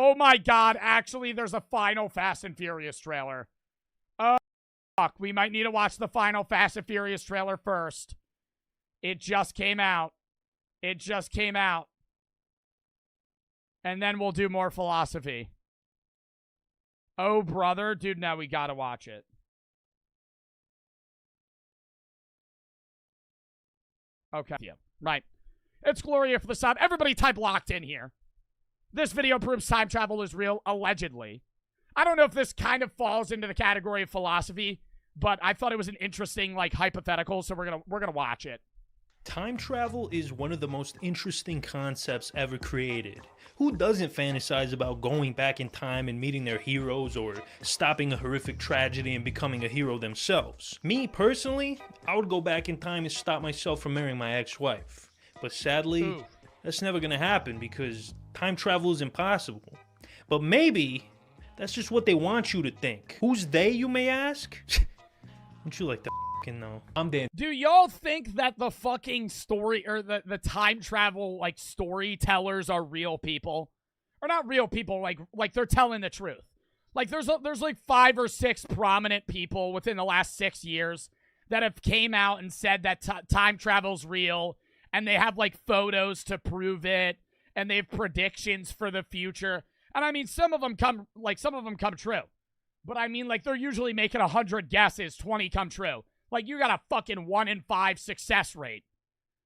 Oh my god, actually, there's a final Fast and Furious trailer. Oh, fuck. We might need to watch the final Fast and Furious trailer first. It just came out. It just came out. And then we'll do more philosophy. Oh, brother. Dude, no, we gotta watch it. Okay. Yeah, right. It's Gloria for the sub. Everybody type locked in here. This video proves time travel is real, allegedly. I don't know if this kind of falls into the category of philosophy, but I thought it was an interesting, like, hypothetical, so we're gonna watch it. Time travel is one of the most interesting concepts ever created. Who doesn't fantasize about going back in time and meeting their heroes, or stopping a horrific tragedy and becoming a hero themselves? Me, personally, I would go back in time and stop myself from marrying my ex-wife. But sadly, that's never gonna happen because time travel is impossible. But maybe that's just what they want you to think. Who's they, you may ask? Don't you like to fucking know? I'm Dan. Do y'all think that the fucking story, or the time travel, like, storytellers are real people? Or not real people, like they're telling the truth. Like, there's like 5 or 6 prominent people within the last 6 years that have came out and said that time travel's real, and they have, like, photos to prove it, and they have predictions for the future. And I mean, some of them come true. But I mean, like, they're usually making 100 guesses, 20 come true. Like, you got a fucking 1 in 5 success rate.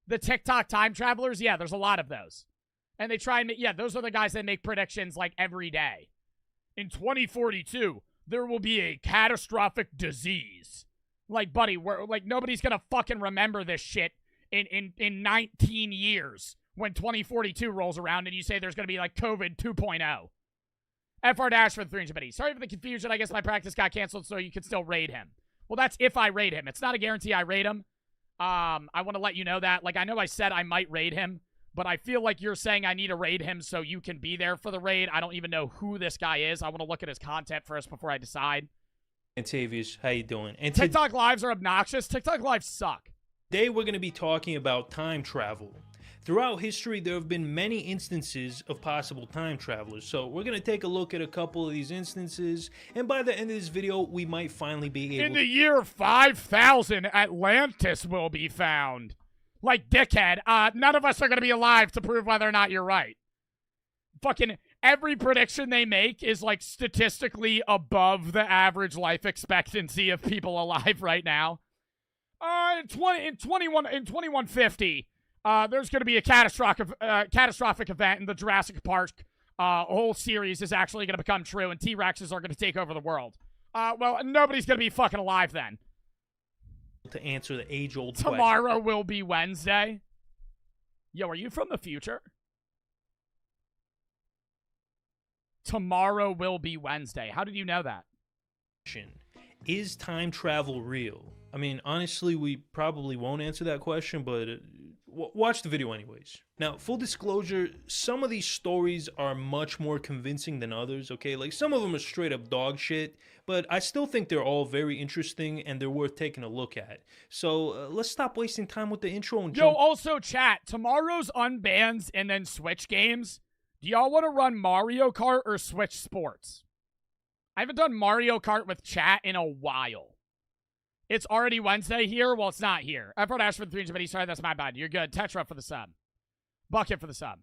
The TikTok time travelers, yeah, there's a lot of those. And they try and make, yeah, those are the guys that make predictions, like, every day. In 2042, there will be a catastrophic disease. Like, buddy, nobody's gonna fucking remember this shit in 19 years when 2042 rolls around and you say there's gonna be, like, COVID 2.0. FR Dash for the 300 bitties. Sorry for the confusion. I guess my practice got canceled, so you can still raid him. Well, that's if I raid him. It's not a guarantee I raid him. I want to let you know that. Like, I know I said I might raid him, but I feel like you're saying I need to raid him so you can be there for the raid. I don't even know who this guy is. I want to look at his content first before I decide. Antavius, how you doing? And TikTok lives are obnoxious. TikTok lives suck. Today we're going to be talking about time travel. Throughout history, there have been many instances of possible time travelers, so we're going to take a look at a couple of these instances, and by the end of this video, we might finally be able... In the year 5000, Atlantis will be found. Like, dickhead, none of us are going to be alive to prove whether or not you're right. Fucking every prediction they make is, like, statistically above the average life expectancy of people alive right now. In 2150... there's going to be a catastrophic event in the Jurassic Park whole series is actually going to become true, and T-Rexes are going to take over the world. Well, nobody's going to be fucking alive then. To answer the age-old question. Tomorrow will be Wednesday. Yo, are you from the future? Tomorrow will be Wednesday. How did you know that? Is time travel real? I mean, honestly, we probably won't answer that question, but watch the video anyways. Now, full disclosure, some of these stories are much more convincing than others, okay? Like, some of them are straight up dog shit, but I still think they're all very interesting and they're worth taking a look at. So, let's stop wasting time with the intro and jump. Yo, also, chat, tomorrow's Unbans and then Switch games. Do y'all want to run Mario Kart or Switch Sports? I haven't done Mario Kart with chat in a while. It's already Wednesday here? Well, it's not here. I've heard Ash for the 300, but sorry, that's my bad. You're good. Tetra for the sub. Bucket for the sub.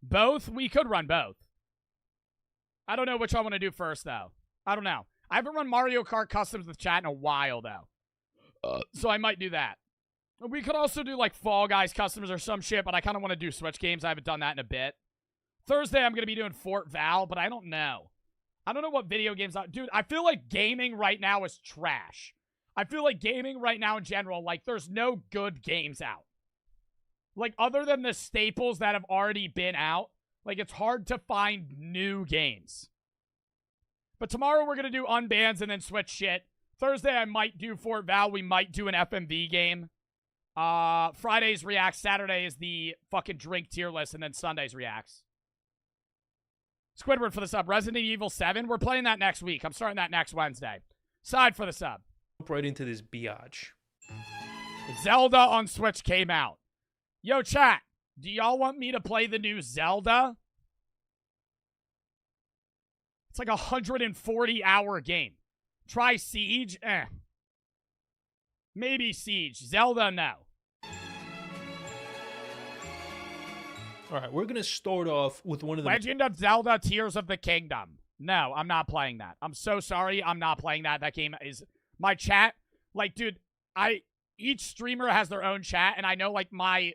Both? We could run both. I don't know which I want to do first, though. I don't know. I haven't run Mario Kart Customs with chat in a while, though. So I might do that. We could also do, like, Fall Guys Customs or some shit, but I kind of want to do Switch games. I haven't done that in a bit. Thursday, I'm going to be doing Fort Val, but I don't know. I don't know what video games are. Dude, I feel like gaming right now is trash. I feel like gaming right now in general, like, there's no good games out. Like, other than the staples that have already been out, like, it's hard to find new games. But tomorrow we're going to do Unbans and then Switch shit. Thursday I might do Fort Val. We might do an FMV game. Friday's Reacts. Saturday is the fucking drink tier list, and then Sunday's Reacts. Squidward for the sub. Resident Evil 7. We're playing that next week. I'm starting that next Wednesday. Side for the sub. Right into this biatch. Zelda on Switch came out. Yo, chat, do y'all want me to play the new Zelda? It's like a 140-hour game. Try Siege? Maybe Siege. Zelda, no. All right, we're going to start off with one of the... Legend of Zelda Tears of the Kingdom. No, I'm not playing that. I'm so sorry. I'm not playing that. That game is... My chat... Like, dude, each streamer has their own chat, and I know, like, my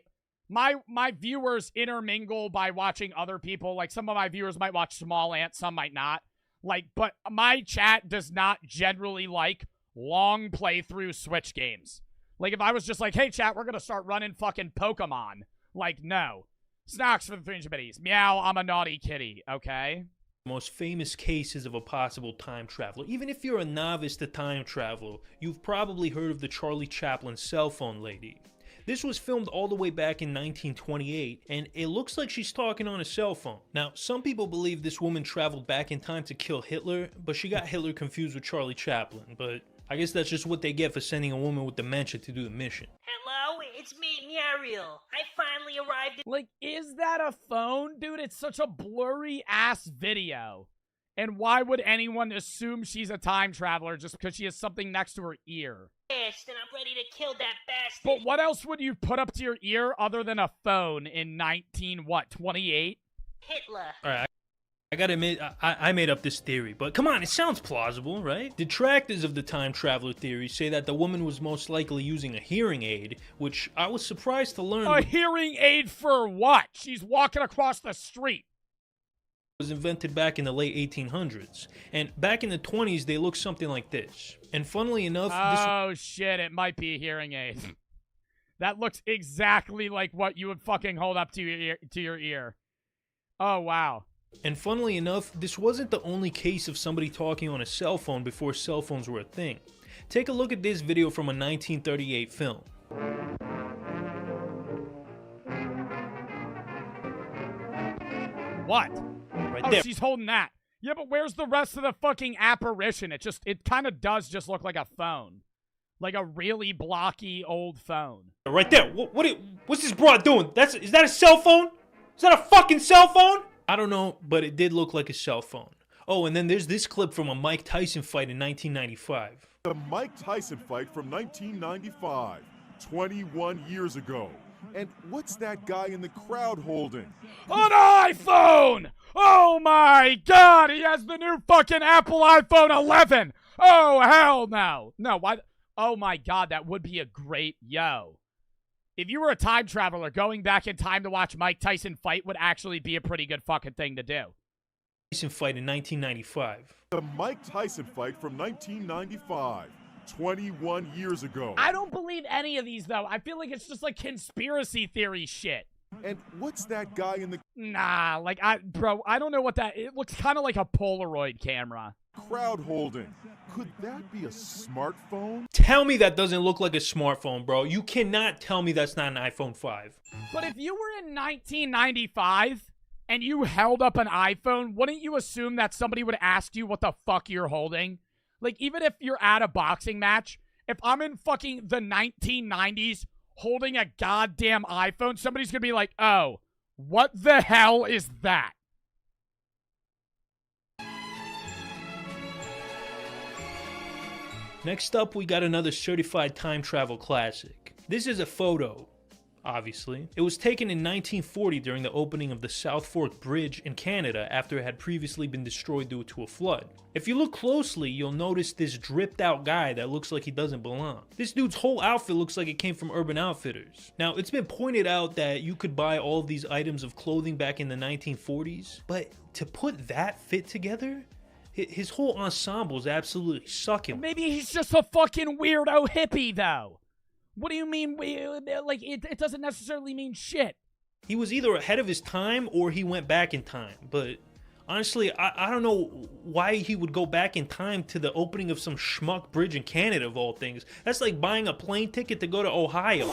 viewers intermingle by watching other people. Like, some of my viewers might watch Small Ant, some might not. Like, but my chat does not generally like long playthrough Switch games. Like, if I was just like, hey, chat, we're gonna start running fucking Pokemon. Like, no. Snacks for the 300 biddies. Meow, I'm a naughty kitty, okay? Most famous cases of a possible time traveler. Even if you're a novice to time travel, you've probably heard of the Charlie Chaplin cell phone lady. This was filmed all the way back in 1928, and it looks like she's talking on a cell phone. Now, some people believe this woman traveled back in time to kill Hitler, but she got Hitler confused with Charlie Chaplin. But I guess that's just what they get for sending a woman with dementia to do the mission. Hello, it's me, Muriel. I finally arrived at— Like, is that a phone? Dude, it's such a blurry-ass video. And why would anyone assume she's a time traveler just because she has something next to her ear? Yes, and I'm ready to kill that bastard. But what else would you put up to your ear other than a phone in 28? Hitler. Alright, I gotta admit, I made up this theory, but come on, it sounds plausible, right? Detractors of the time traveler theory say that the woman was most likely using a hearing aid, which I was surprised to learn A hearing aid for what? She's walking across the street. was invented back in the late 1800s. And back in the 20s, they looked something like this. And funnily enough, Oh, shit, it might be a hearing aid. That looks exactly like what you would fucking hold up to your ear. Oh, wow. And funnily enough, this wasn't the only case of somebody talking on a cell phone before cell phones were a thing. Take a look at this video from a 1938 film. What? Right Oh, there. she's holding that. Yeah, but where's the rest of the fucking apparition? It kind of does just look like a phone. Like a really blocky old phone. Right there. What's this broad doing? Is that a cell phone? Is that a fucking cell phone? I don't know, but it did look like a cell phone. Oh, and then there's this clip from a Mike Tyson fight in 1995. The Mike Tyson fight from 1995, 21 years ago. And what's that guy in the crowd holding? An iPhone! Oh my god, he has the new fucking Apple iPhone 11! Oh, hell no! No, why? Oh my god, that would be a great, yo. If you were a time traveler, going back in time to watch Mike Tyson fight would actually be a pretty good fucking thing to do. Tyson fight in 1995. The Mike Tyson fight from 1995, 21 years ago. I don't believe any of these, though. I feel like it's just like conspiracy theory shit. And what's that guy in the Nah, like, bro, I don't know what that... It looks kind of like a Polaroid camera. crowd holding? Could that be a smartphone? Tell me that doesn't look like a smartphone, bro. You cannot tell me that's not an iPhone 5. But if you were in 1995 and you held up an iPhone, wouldn't you assume that somebody would ask you what the fuck you're holding? Like, even if you're at a boxing match, if I'm in fucking the 1990s holding a goddamn iPhone, somebody's gonna be like, oh, what the hell is that? Next up, we got another certified time travel classic. This is a photo, obviously. It was taken in 1940 during the opening of the South Fork Bridge in Canada after it had previously been destroyed due to a flood. If you look closely, you'll notice this dripped out guy that looks like he doesn't belong. This dude's whole outfit looks like it came from Urban Outfitters. Now, it's been pointed out that you could buy all of these items of clothing back in the 1940s, but to put that fit together, his whole ensemble is absolutely sucking. Maybe he's just a fucking weirdo hippie, though. What do you mean? Like, it doesn't necessarily mean shit. He was either ahead of his time or he went back in time. But honestly, I don't know why he would go back in time to the opening of some schmuck bridge in Canada, of all things. That's like buying a plane ticket to go to Ohio.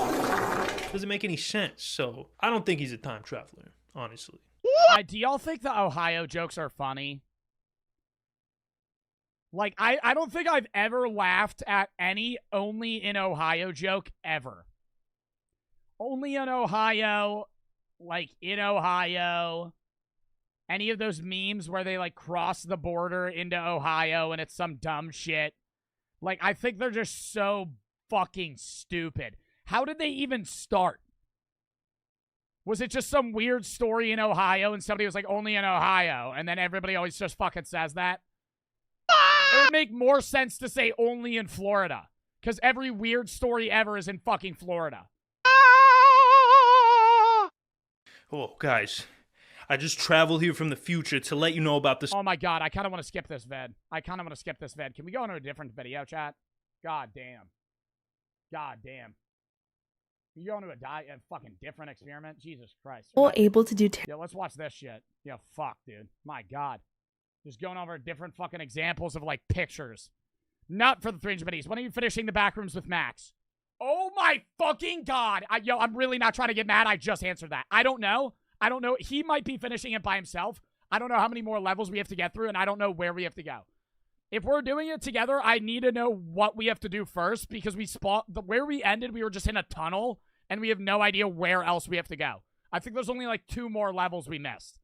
Doesn't make any sense. So I don't think he's a time traveler, honestly. Do y'all think the Ohio jokes are funny? Like, I don't think I've ever laughed at any only in Ohio joke ever. Only in Ohio, like in Ohio, Any of those memes where they, like, cross the border into Ohio and it's some dumb shit. Like, I think they're just so fucking stupid. How did they even start? Was it just some weird story in Ohio and somebody was like, only in Ohio, and then everybody always just fucking says that? It would make more sense to say only in Florida, because every weird story ever is in fucking Florida. Oh, guys. I just traveled here from the future to let you know about this. Oh my god, I kind of want to skip this vid. Can we go into a different video, chat? God damn. God damn. Can you go into a fucking different experiment? Jesus Christ. Well, able to do Yeah, let's watch this shit. Yeah, fuck, dude. My god. Just going over different fucking examples of, like, pictures. Not for the 300 minis. When are you finishing the backrooms with Max? Oh my fucking god. I'm really not trying to get mad. I just answered that. I don't know. He might be finishing it by himself. I don't know how many more levels we have to get through, and I don't know where we have to go. If we're doing it together, I need to know what we have to do first, because where we ended, we were just in a tunnel, and we have no idea where else we have to go. I think there's only, like, 2 more levels we missed.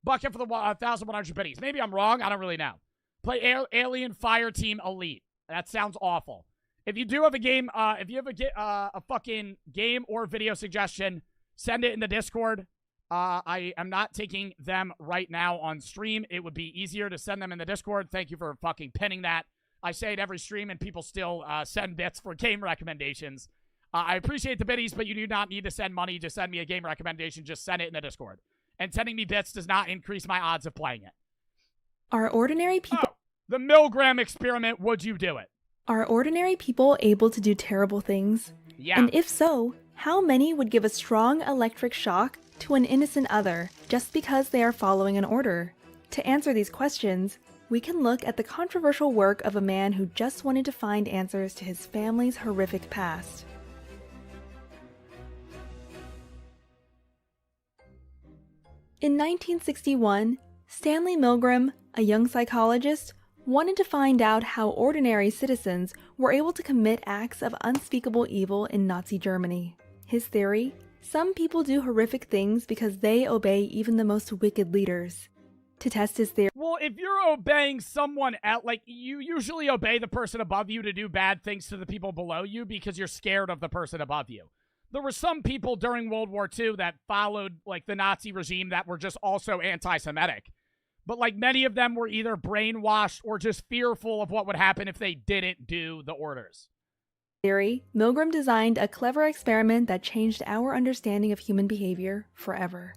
Bucket for the 1,100 biddies. Maybe I'm wrong. I don't really know. Play Alien Fire Team Elite. That sounds awful. If you do have a game, if you have a fucking game or video suggestion, send it in the Discord. I am not taking them right now on stream. It would be easier to send them in the Discord. Thank you for fucking pinning that. I say it every stream, and people still send bits for game recommendations. I appreciate the biddies, but you do not need to send money to send me a game recommendation. Just send it in the Discord. And sending me bits does not increase my odds of playing it. Are ordinary people... Oh, the Milgram experiment, would you do it? Are ordinary people able to do terrible things? Yeah. And if so, how many would give a strong electric shock to an innocent other just because they are following an order? To answer these questions, we can look at the controversial work of a man who just wanted to find answers to his family's horrific past. In 1961, Stanley Milgram, a young psychologist, wanted to find out how ordinary citizens were able to commit acts of unspeakable evil in Nazi Germany. His theory? Some people do horrific things because they obey even the most wicked leaders. To test his theory... Well, if you're obeying someone else, like, you usually obey the person above you to do bad things to the people below you because you're scared of the person above you. There were some people during World War II that followed, like, the Nazi regime that were just also anti-Semitic. But, like, many of them were either brainwashed or just fearful of what would happen if they didn't do the orders. Theory, Milgram designed a clever experiment that changed our understanding of human behavior forever.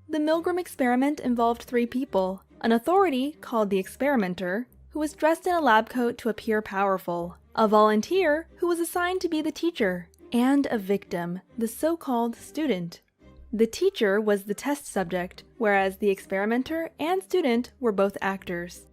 The Milgram experiment involved 3 people: an authority, called the experimenter, who was dressed in a lab coat to appear powerful, a volunteer, who was assigned to be the teacher, and a victim, the so-called student. The teacher was the test subject, whereas the experimenter and student were both actors.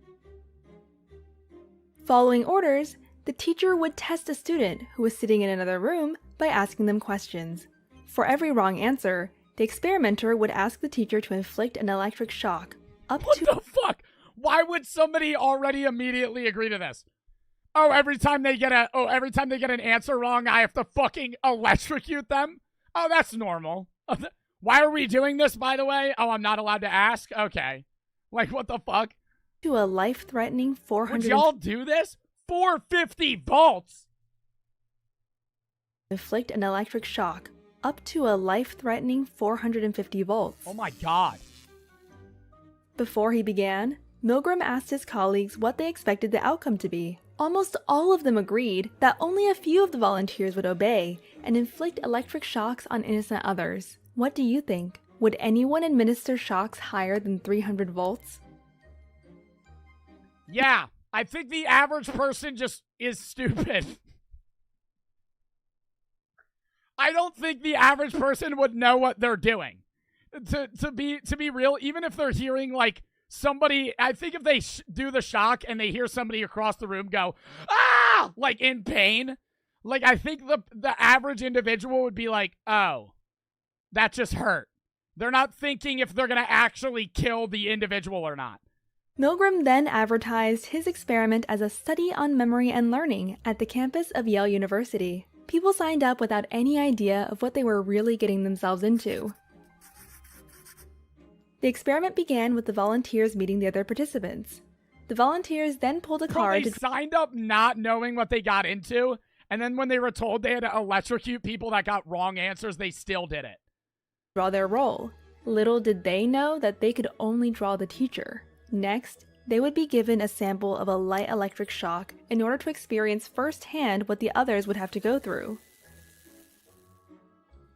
Following orders, the teacher would test a student who was sitting in another room by asking them questions. For every wrong answer, the experimenter would ask the teacher to inflict an electric shock. What the fuck? Why would somebody already immediately agree to this? Oh, every time they get an answer wrong, I have to fucking electrocute them? Oh, that's normal. Why are we doing this, by the way? Oh, I'm not allowed to ask? Okay. Like, what the fuck? To a life-threatening 400... Would y'all do this? 450 volts? Inflict an electric shock. Up to a life-threatening 450 volts. Oh my god. Before he began, Milgram asked his colleagues what they expected the outcome to be. Almost all of them agreed that only a few of the volunteers would obey and inflict electric shocks on innocent others. What do you think? Would anyone administer shocks higher than 300 volts? Yeah, I think the average person just is stupid. I don't think the average person would know what they're doing. To be real, even if they're hearing, like, somebody, I think if they do the shock and they hear somebody across the room go, ah, like in pain, like, I think the average individual would be like, oh, that just hurt. They're not thinking if they're going to actually kill the individual or not. Milgram then advertised his experiment as a study on memory and learning at the campus of Yale University. People signed up without any idea of what they were really getting themselves into. The experiment began with the volunteers meeting the other participants. The volunteers then pulled a card They signed up not knowing what they got into, and then when they were told they had to electrocute people that got wrong answers, they still did it. draw their role. Little did they know that they could only draw the teacher. Next, they would be given a sample of a light electric shock in order to experience firsthand what the others would have to go through.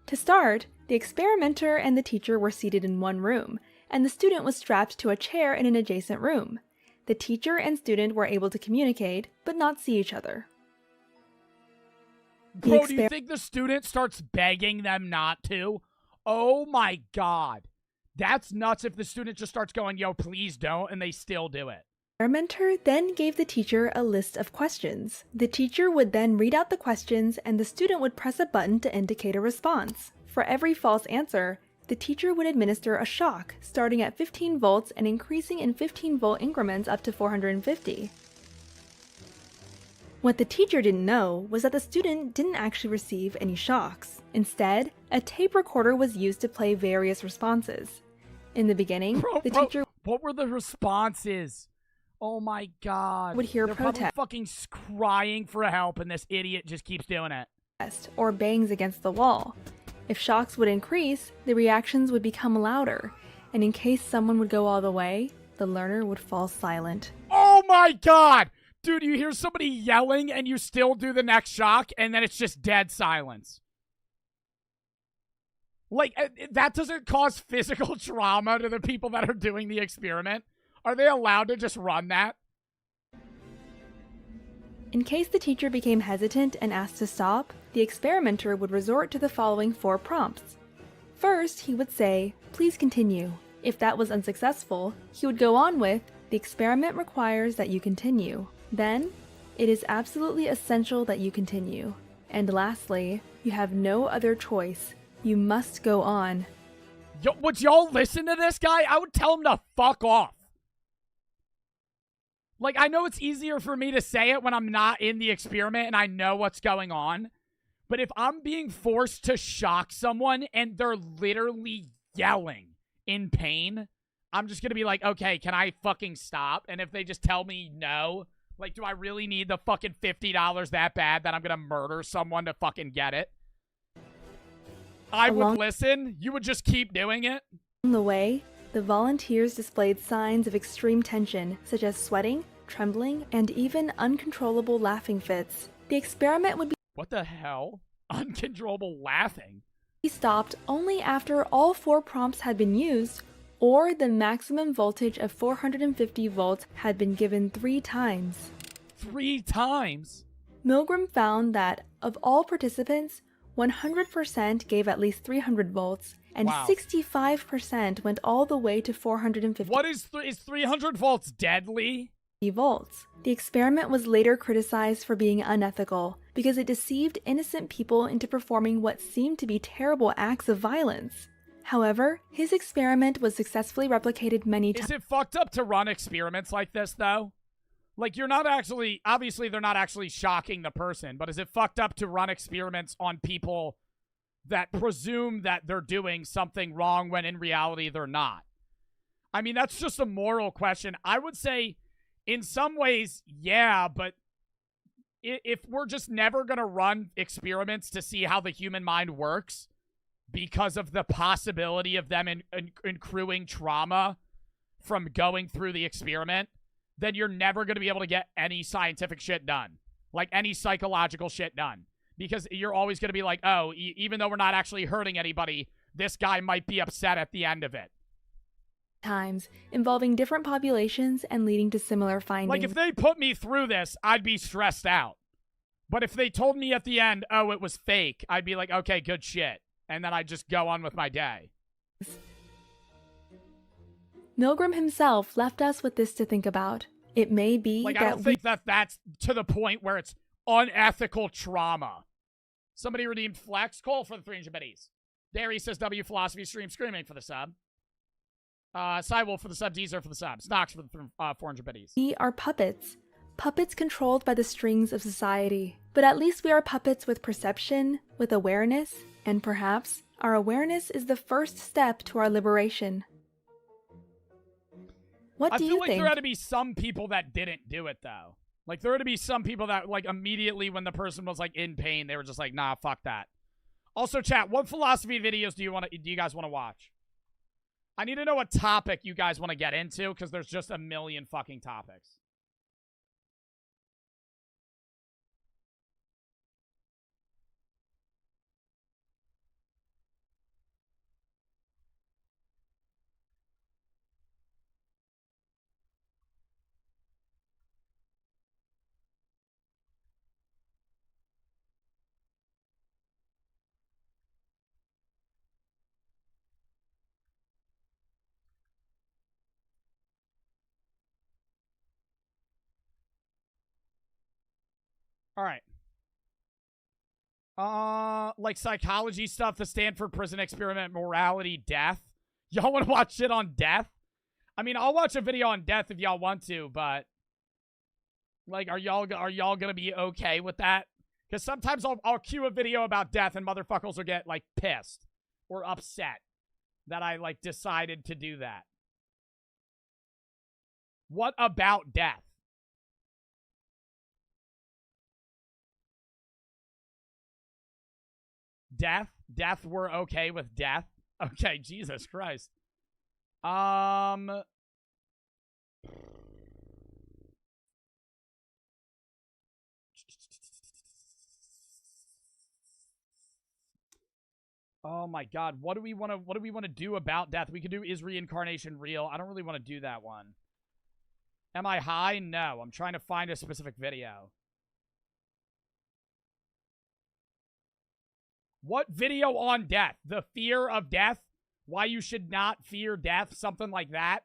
To start, the experimenter and the teacher were seated in one room, and the student was strapped to a chair in an adjacent room. The teacher and student were able to communicate, but not see each other. Bro, do you think the student starts begging them not to? Oh my god. That's nuts if the student just starts going, yo, please don't, and they still do it. The experimenter then gave the teacher a list of questions. The teacher would then read out the questions, and the student would press a button to indicate a response. For every false answer, the teacher would administer a shock, starting at 15 volts and increasing in 15-volt increments up to 450. What the teacher didn't know was that the student didn't actually receive any shocks. Instead, a tape recorder was used to play various responses. In the beginning, the teacher what were the responses? Oh my god. would hear They're protest probably fucking crying for help, and this idiot just keeps doing it. or bangs against the wall. If shocks would increase, the reactions would become louder, and in case someone would go all the way, the learner would fall silent. Oh my god! Dude, you hear somebody yelling and you still do the next shock, and then it's just dead silence. Like, that doesn't cause physical trauma to the people that are doing the experiment? Are they allowed to just run that? In case the teacher became hesitant and asked to stop, the experimenter would resort to the following 4 prompts. First, he would say, "Please continue." If that was unsuccessful, he would go on with, "The experiment requires that you continue." Then, "It is absolutely essential that you continue." And lastly, "You have no other choice. You must go on." Yo, would y'all listen to this guy? I would tell him to fuck off. Like, I know it's easier for me to say it when I'm not in the experiment and I know what's going on. But if I'm being forced to shock someone and they're literally yelling in pain, I'm just going to be like, okay, can I fucking stop? And if they just tell me no, like, do I really need the fucking $50 that bad that I'm going to murder someone to fucking get it? I would listen. You would just keep doing it. On the way, the volunteers displayed signs of extreme tension, such as sweating, trembling, and even uncontrollable laughing fits. The experiment would be What the hell? Uncontrollable laughing? stopped only after all 4 prompts had been used, or the maximum voltage of 450 volts had been given 3 times. 3 times? Milgram found that, of all participants, 100% gave at least 300 volts, and Wow. 65% went all the way to 450 What is 300 volts deadly? volts. The experiment was later criticized for being unethical because it deceived innocent people into performing what seemed to be terrible acts of violence. However, his experiment was successfully replicated many times. Is it fucked up to run experiments like this, though? Like, you're not actually... Obviously, they're not actually shocking the person, but is it fucked up to run experiments on people that presume that they're doing something wrong when in reality they're not? I mean, that's just a moral question. I would say, in some ways, yeah, but if we're just never going to run experiments to see how the human mind works because of the possibility of them accruing trauma from going through the experiment, then you're never going to be able to get any scientific shit done. Like, any psychological shit done. Because you're always going to be like, oh, even though we're not actually hurting anybody, this guy might be upset at the end of it. Times, involving different populations and leading to similar findings. Like, if they put me through this, I'd be stressed out. But if they told me at the end, oh, it was fake, I'd be like, okay, good shit. And then I'd just go on with my day. Milgram himself left us with this to think about. It may be Like, that I don't think that that's to the point where it's unethical trauma. Somebody redeemed Flex. Cole for the 300 biddies. Dairy says W Philosophy Stream Screaming for the sub. Cywolf for the sub. Deezer for the sub. Snox for the 400 biddies. we are puppets. Puppets controlled by the strings of society. But at least we are puppets with perception, with awareness, and perhaps our awareness is the first step to our liberation. What I do feel you like think? there had to be some people that didn't do it, though. Like, there had to be some people that, like, immediately when the person was, like, in pain, they were just like, nah, fuck that. Also, chat, what philosophy videos do you guys want to watch? I need to know what topic you guys want to get into, because there's just a million fucking topics. All right. Like psychology stuff, the Stanford Prison Experiment, morality, death. Y'all want to watch shit on death? I mean, I'll watch a video on death if y'all want to, but like, are y'all gonna be okay with that? Because sometimes I'll cue a video about death and motherfuckers will get like pissed or upset that I like decided to do that. What about death? Death, we're okay with death. Okay, Jesus Christ. Oh my God, what do we want to do about death? We could do, is reincarnation real? I don't really want to do that one. Am I high? No, I'm trying to find a specific video. What video on death? The fear of death? Why you should not fear death? Something like that?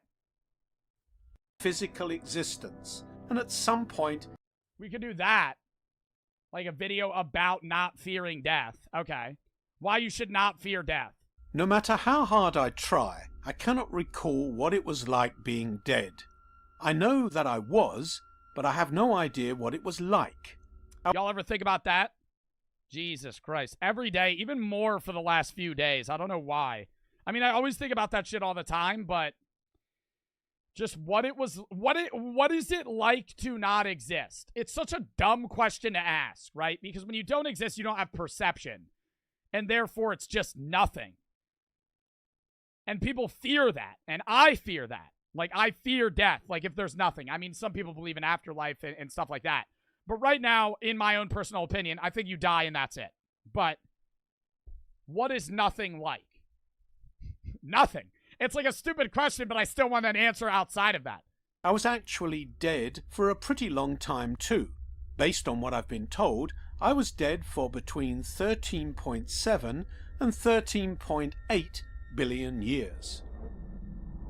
Physical existence. And at some point... We could do that. Like a video about not fearing death. Okay. Why you should not fear death. No matter how hard I try, I cannot recall what it was like being dead. I know that I was, but I have no idea what it was like. Y'all ever think about that? Jesus Christ. Every day, even more for the last few days. I don't know why. I mean, I always think about that shit all the time, but just what is it like to not exist? It's such a dumb question to ask, right? Because when you don't exist, you don't have perception. And therefore, it's just nothing. And people fear that. And I fear that. Like, I fear death. Like, if there's nothing. I mean, some people believe in afterlife and stuff like that. But right now, in my own personal opinion, I think you die and that's it. But what is nothing like? Nothing. It's like a stupid question, but I still want an answer outside of that. I was actually dead for a pretty long time too. Based on what I've been told, I was dead for between 13.7 and 13.8 billion years.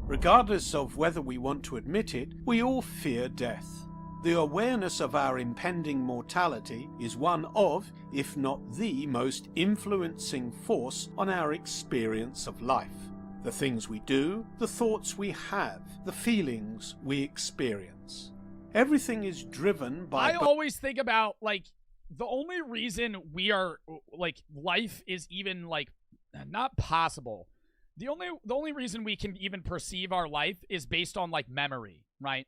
Regardless of whether we want to admit it, we all fear death. The awareness of our impending mortality is one of, if not the most influencing force on our experience of life. The things we do, the thoughts we have, the feelings we experience. Everything is driven by... I always think about, like, the only reason we are, like, life is even, like, not possible. The only reason we can even perceive our life is based on, like, memory, right?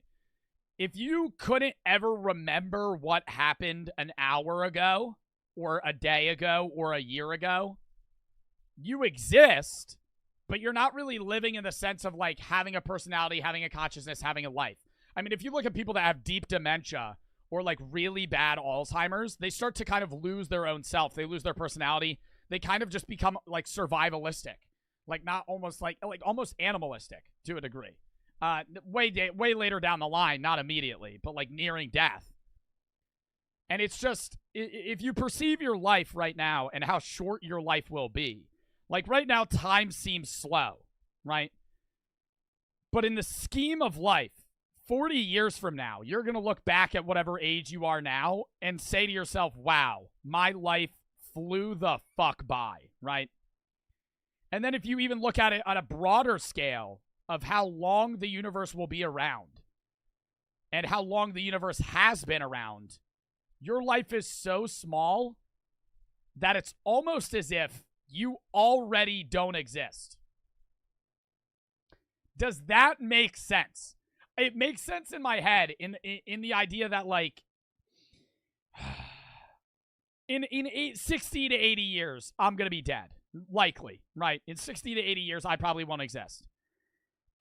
If you couldn't ever remember what happened an hour ago, or a day ago, or a year ago, you exist, but you're not really living in the sense of, like, having a personality, having a consciousness, having a life. I mean, if you look at people that have deep dementia or, like, really bad Alzheimer's, they start to kind of lose their own self. They lose their personality. They kind of just become, like, survivalistic. Like, not almost, like almost animalistic to a degree. Way later down the line, not immediately, but, like, nearing death. And it's just, if you perceive your life right now and how short your life will be, like, right now, time seems slow, right? But in the scheme of life, 40 years from now, you're going to look back at whatever age you are now and say to yourself, wow, my life flew the fuck by, right? And then if you even look at it on a broader scale of how long the universe will be around and how long the universe has been around, your life is so small that it's almost as if you already don't exist. Does that make sense? it makes sense in my head in the idea that, like, in 60 to 80 years, I'm going to be dead. Likely, right? In 60 to 80 years, I probably won't exist.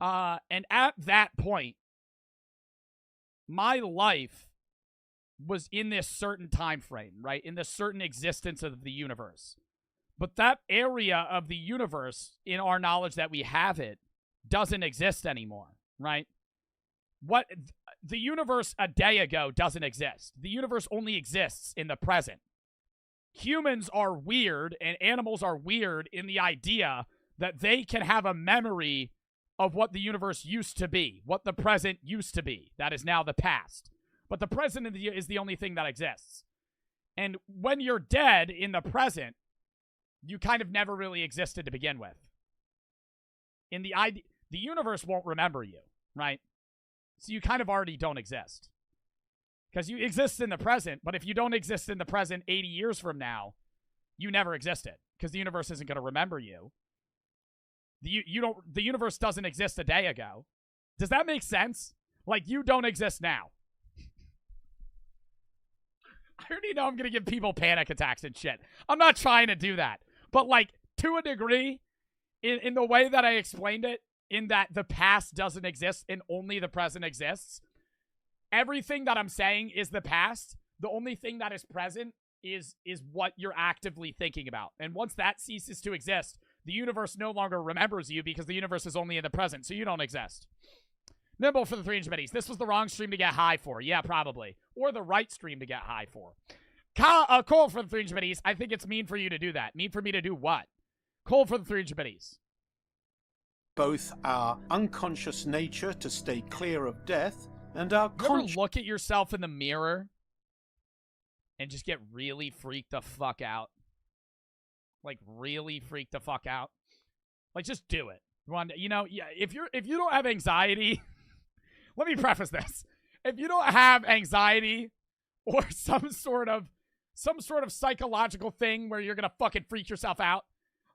And at that point, my life was in this certain time frame, right? In this certain existence of the universe. But that area of the universe, in our knowledge that we have it, doesn't exist anymore, right? What the universe a day ago doesn't exist. The universe only exists in the present. Humans are weird and animals are weird in the idea that they can have a memory of what the universe used to be, what the present used to be. That is now the past. But the present is the only thing that exists. And when you're dead in the present, you kind of never really existed to begin with. In the universe won't remember you, right? So you kind of already don't exist. Because you exist in the present, but if you don't exist in the present 80 years from now, you never existed. Because the universe isn't going to remember you. The universe doesn't exist a day ago. Does that make sense? Like, you don't exist now. I already know I'm going to give people panic attacks and shit. I'm not trying to do that. But, like, to a degree, in the way that I explained it, in that the past doesn't exist and only the present exists, everything that I'm saying is the past. The only thing that is present is what you're actively thinking about. And once that ceases to exist, the universe no longer remembers you because the universe is only in the present, so you don't exist. Nimble for the 3-inch biddies. This was the wrong stream to get high for. Yeah, probably. Or the right stream to get high for. Cole for the 3-inch biddies. I think it's mean for you to do that. Mean for me to do what? Cole for the 3-inch biddies. Both our unconscious nature to stay clear of death and our You ever look at yourself in the mirror and just get really freaked the fuck out? Like, really freaked the fuck out? Like, just do it. You know, yeah, if you don't have anxiety, let me preface this. If you don't have anxiety or some sort of psychological thing where you're gonna fucking freak yourself out,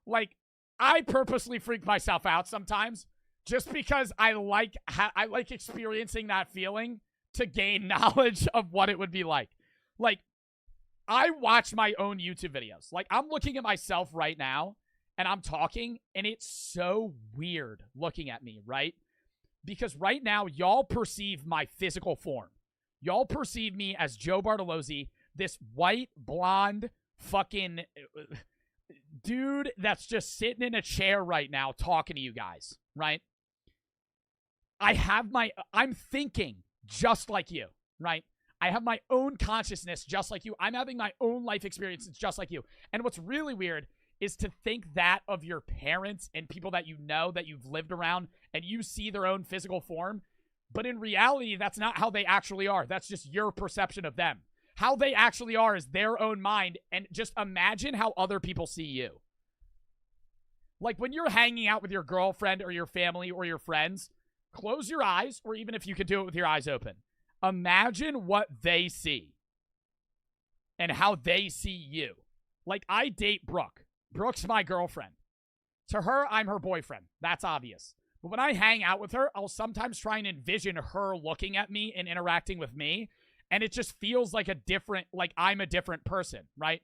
like, I purposely freak myself out sometimes just because I like experiencing that feeling to gain knowledge of what it would be like. Like, I watch my own YouTube videos. Like, I'm looking at myself right now and I'm talking and it's so weird looking at me, right? Because right now, y'all perceive my physical form. Y'all perceive me as Joe Bartolozzi, this white, blonde, fucking dude that's just sitting in a chair right now talking to you guys, right? I'm thinking just like you, right? I have my own consciousness just like you. I'm having my own life experiences just like you. And what's really weird is to think that of your parents and people that you know that you've lived around and you see their own physical form. But in reality, that's not how they actually are. That's just your perception of them. How they actually are is their own mind. And just imagine how other people see you. Like when you're hanging out with your girlfriend or your family or your friends, close your eyes, or even if you could do it with your eyes open. Imagine what they see and how they see you. Like, I date Brooke. Brooke's my girlfriend. To her, I'm her boyfriend. That's obvious. But when I hang out with her, I'll sometimes try and envision her looking at me and interacting with me. And it just feels like I'm a different person, right?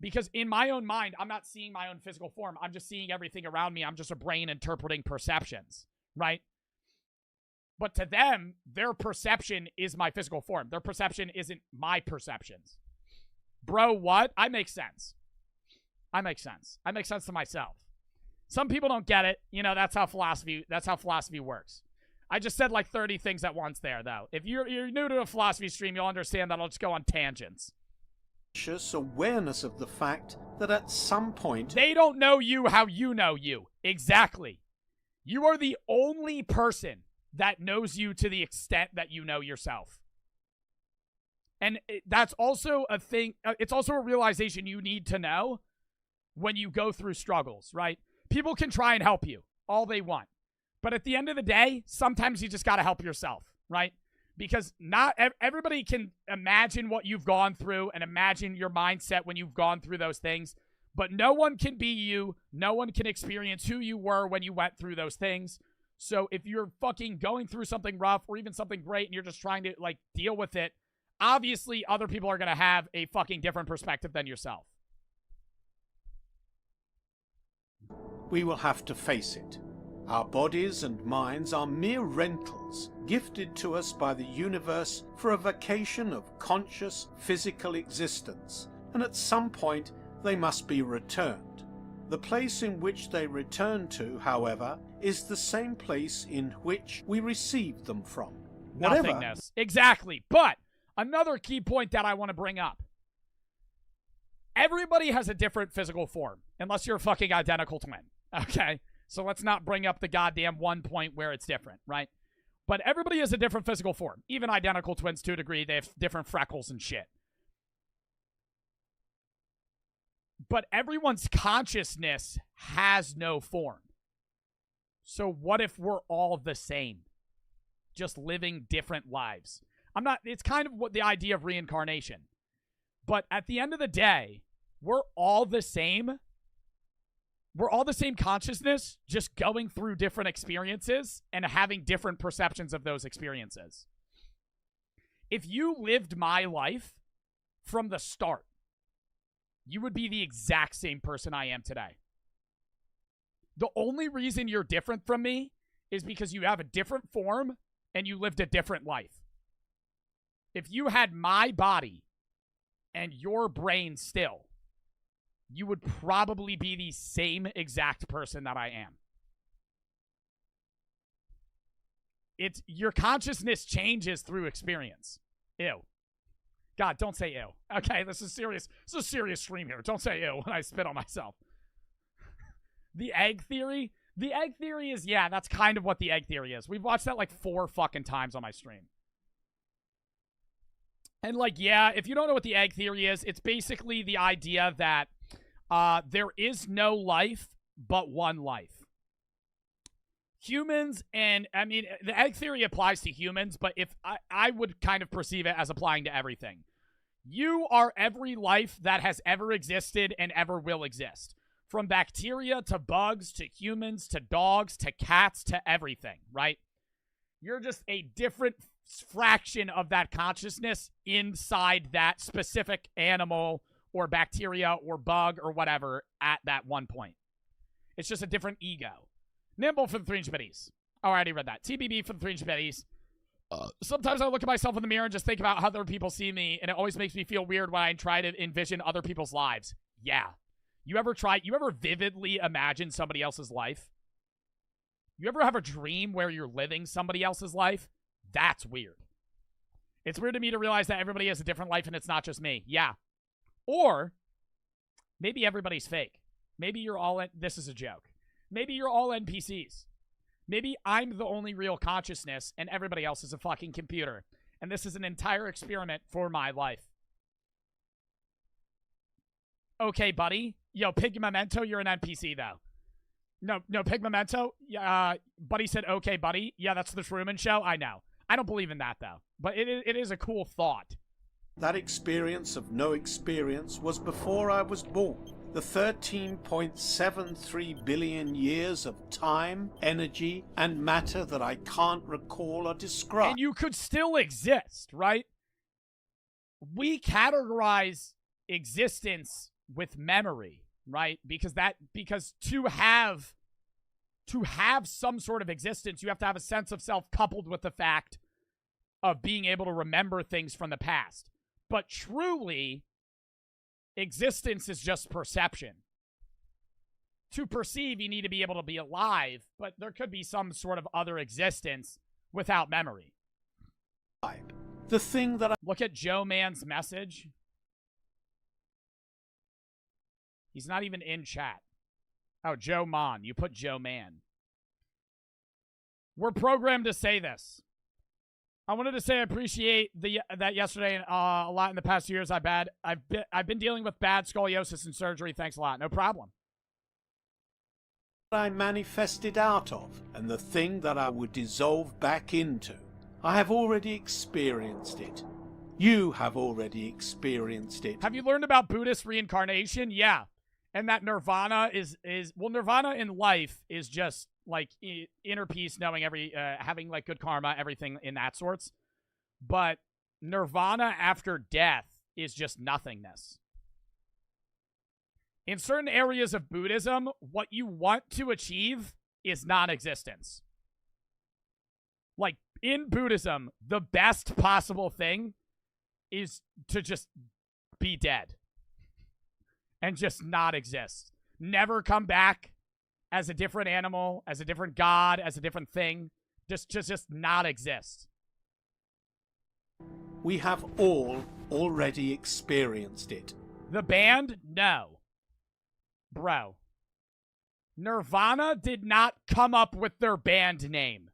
Because in my own mind, I'm not seeing my own physical form. I'm just seeing everything around me. I'm just a brain interpreting perceptions, right? But to them, their perception is my physical form. Their perception isn't my perceptions. Bro, what? I make sense. I make sense. I make sense to myself. Some people don't get it. You know, that's how philosophy works. I just said like 30 things at once there, though. If you're new to a philosophy stream, you'll understand that I'll just go on tangents. Conscious awareness of the fact that at some point they don't know you how you know you. Exactly. You are the only person that knows you to the extent that you know yourself. And that's also a thing. It's also a realization you need to know when you go through struggles, right? People can try and help you all they want. But at the end of the day, sometimes you just got to help yourself, right? Because not everybody can imagine what you've gone through and imagine your mindset when you've gone through those things. But no one can be you. No one can experience who you were when you went through those things. So if you're fucking going through something rough or even something great and you're just trying to, like, deal with it, obviously other people are going to have a fucking different perspective than yourself. We will have to face it. Our bodies and minds are mere rentals gifted to us by the universe for a vacation of conscious physical existence, and at some point they must be returned. The place in which they return to, however, is the same place in which we received them from. Whatever. Nothingness. Exactly. But another key point that I want to bring up. Everybody has a different physical form, unless you're a fucking identical twin. Okay? So let's not bring up the goddamn one point where it's different, right? But everybody has a different physical form. Even identical twins to a degree, they have different freckles and shit. But everyone's consciousness has no form. So what if we're all the same? Just living different lives. It's kind of what the idea of reincarnation. But at the end of the day, we're all the same. We're all the same consciousness, just going through different experiences and having different perceptions of those experiences. If you lived my life from the start, you would be the exact same person I am today. The only reason you're different from me is because you have a different form and you lived a different life. If you had my body and your brain still, you would probably be the same exact person that I am. Your consciousness changes through experience. Ew. God, don't say ew. Okay, this is serious. This is a serious stream here. Don't say ew when I spit on myself. The egg theory? The egg theory is, yeah, that's kind of what the egg theory is. We've watched that like 4 fucking times on my stream. And like, yeah, if you don't know what the egg theory is, it's basically the idea that there is no life but one life. Humans, and I mean, the egg theory applies to humans, but if I would kind of perceive it as applying to everything. You are every life that has ever existed and ever will exist. From bacteria to bugs to humans to dogs to cats to everything, right? You're just a different fraction of that consciousness inside that specific animal or bacteria or bug or whatever at that one point. It's just a different ego. Nimble for the 3-inch biddies. Oh, I already read that. TBB for the 3-inch biddies. Sometimes I look at myself in the mirror and just think about how other people see me, and it always makes me feel weird when I try to envision other people's lives. Yeah. You ever vividly imagine somebody else's life? You ever have a dream where you're living somebody else's life? That's weird. It's weird to me to realize that everybody has a different life and it's not just me. Yeah. Or maybe everybody's fake. Maybe you're all this is a joke. Maybe you're all NPCs. Maybe I'm the only real consciousness and everybody else is a fucking computer. And this is an entire experiment for my life. Okay, buddy. Yo, Pig Memento, you're an NPC, though. No, Pig Memento. Buddy said, okay, buddy. Yeah, that's the Truman Show. I know. I don't believe in that, though. But it is a cool thought. That experience of no experience was before I was born. The 13.73 billion years of time, energy, and matter that I can't recall or describe. And you could still exist, right? We categorize existence with memory, right? Because to have some sort of existence, you have to have a sense of self coupled with the fact of being able to remember things from the past. But truly, existence is just perception. To perceive, you need to be able to be alive, but there could be some sort of other existence without memory. The thing that Look at Joe Mann's message. He's not even in chat. Oh, Joe Mann. You put Joe Mann. We're programmed to say this. I wanted to say I appreciate that yesterday and a lot in the past years. I've been dealing with bad scoliosis and surgery. Thanks a lot. No problem. I manifested out of, and the thing that I would dissolve back into. I have already experienced it. You have already experienced it. Have you learned about Buddhist reincarnation? Yeah. And that nirvana is well, nirvana in life is just like inner peace, knowing having like good karma, everything in that sorts. But nirvana after death is just nothingness. In certain areas of Buddhism, what you want to achieve is non-existence. Like, in Buddhism, the best possible thing is to just be dead. And just not exist. Never come back as a different animal, as a different god, as a different thing. Just not exist. We have all already experienced it. The band? No. Bro. Nirvana did not come up with their band name.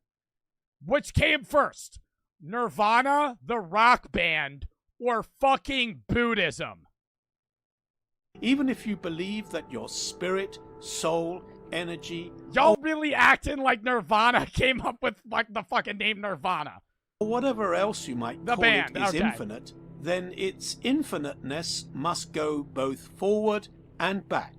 Which came first? Nirvana, the rock band, or fucking Buddhism? Even if you believe that your spirit, soul, energy... Y'all really acting like Nirvana came up with like the fucking name Nirvana. Or whatever else you might call band, it is okay. infinite, then its infiniteness must go both forward and back.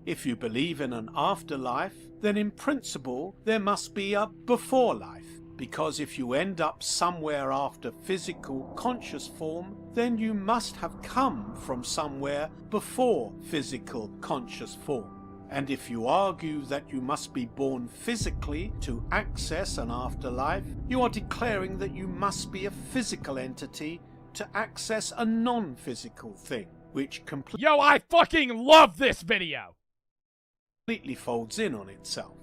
If you believe in an afterlife, then in principle there must be a before life. Because if you end up somewhere after physical conscious form, then you must have come from somewhere before physical conscious form. And if you argue that you must be born physically to access an afterlife, you are declaring that you must be a physical entity to access a non-physical thing, which Yo, I fucking love this video! completely folds in on itself.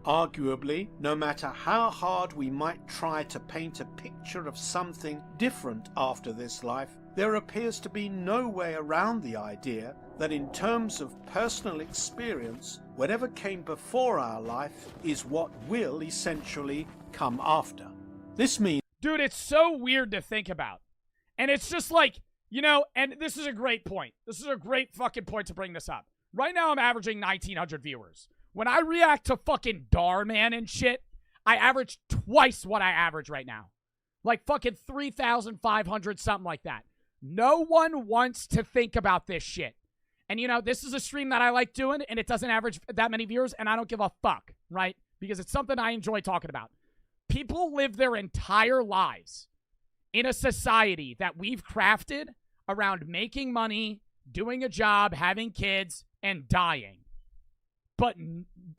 Arguably, no matter how hard we might try to paint a picture of something different after this life, there appears to be no way around the idea that in terms of personal experience, whatever came before our life is what will essentially come after. This means... Dude, it's so weird to think about. And it's just like, you know, and this is a great point. This is a great fucking point to bring this up. Right now I'm averaging 1,900 viewers. When I react to fucking Darman and shit, I average twice what I average right now. Like fucking 3,500, something like that. No one wants to think about this shit. And you know, this is a stream that I like doing, and it doesn't average that many viewers, and I don't give a fuck, right? Because it's something I enjoy talking about. People live their entire lives in a society that we've crafted around making money, doing a job, having kids, and dying. But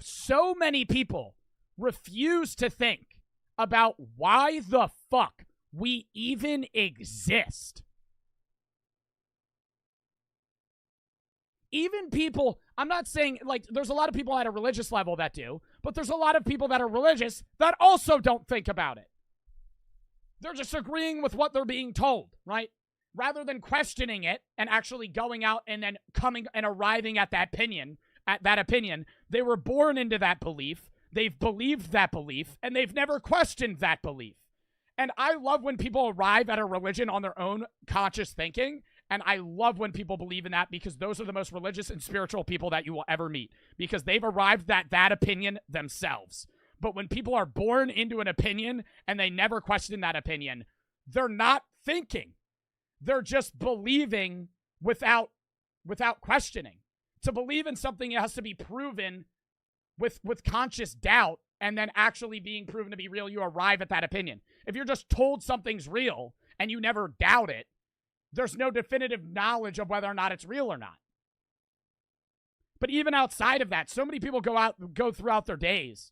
so many people refuse to think about why the fuck we even exist. Even people, I'm not saying, like, there's a lot of people at a religious level that do, but there's a lot of people that are religious that also don't think about it. They're just agreeing with what they're being told, right? Rather than questioning it and actually going out and then coming and arriving at that opinion, they were born into that belief, they've believed that belief, and they've never questioned that belief. And I love when people arrive at a religion on their own conscious thinking, and I love when people believe in that, because those are the most religious and spiritual people that you will ever meet, because they've arrived at that opinion themselves. But when people are born into an opinion and they never question that opinion, they're not thinking. They're just believing without questioning. To believe in something, it has to be proven with conscious doubt, and then actually being proven to be real, you arrive at that opinion. If you're just told something's real and you never doubt it, there's no definitive knowledge of whether or not it's real or not. But even outside of that, so many people go throughout their days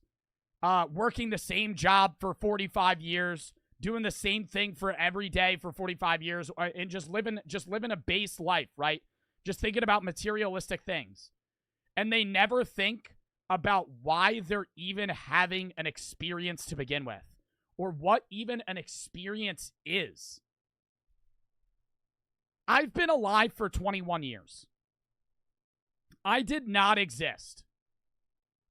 working the same job for 45 years, doing the same thing for every day for 45 years, and just living a base life, right? Just thinking about materialistic things. And they never think about why they're even having an experience to begin with, or what even an experience is. I've been alive for 21 years. I did not exist.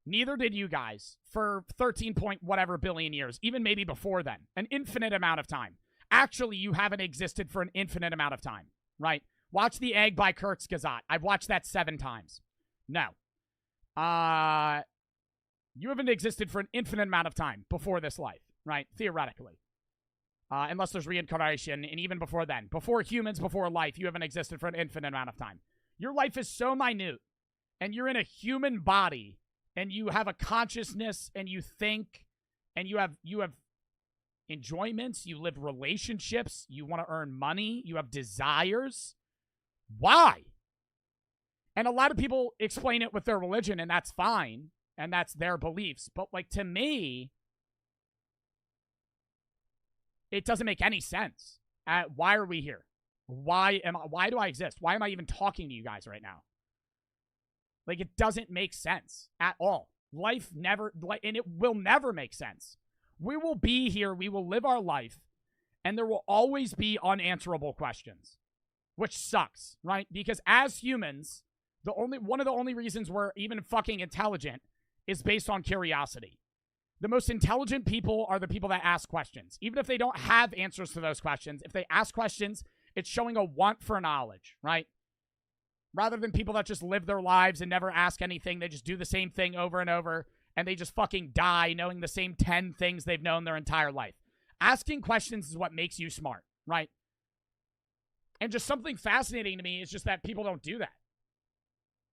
Neither did you guys for 13 point whatever billion years, even maybe before then. An infinite amount of time. Actually, you haven't existed for an infinite amount of time, right? Watch The Egg by Kurzgesagt. I've watched that 7 times. No. You haven't existed for an infinite amount of time before this life, right? Theoretically. Unless there's reincarnation, and even before then. Before humans, before life, you haven't existed for an infinite amount of time. Your life is so minute and you're in a human body, and you have a consciousness, and you think, and you have enjoyments, you live relationships, you want to earn money, you have desires, why? And a lot of people explain it with their religion, and that's fine, and that's their beliefs. But, like, to me, it doesn't make any sense. Why are we here? Why do I exist? Why am I even talking to you guys right now? Like, it doesn't make sense at all. Life never, and it will never make sense. We will be here, we will live our life, and there will always be unanswerable questions, which sucks, right? Because as humans, one of the only reasons we're even fucking intelligent is based on curiosity. The most intelligent people are the people that ask questions. Even if they don't have answers to those questions, if they ask questions, it's showing a want for knowledge, right? Rather than people that just live their lives and never ask anything, they just do the same thing over and over, and they just fucking die knowing the same 10 things they've known their entire life. Asking questions is what makes you smart, right? And just something fascinating to me is just that people don't do that.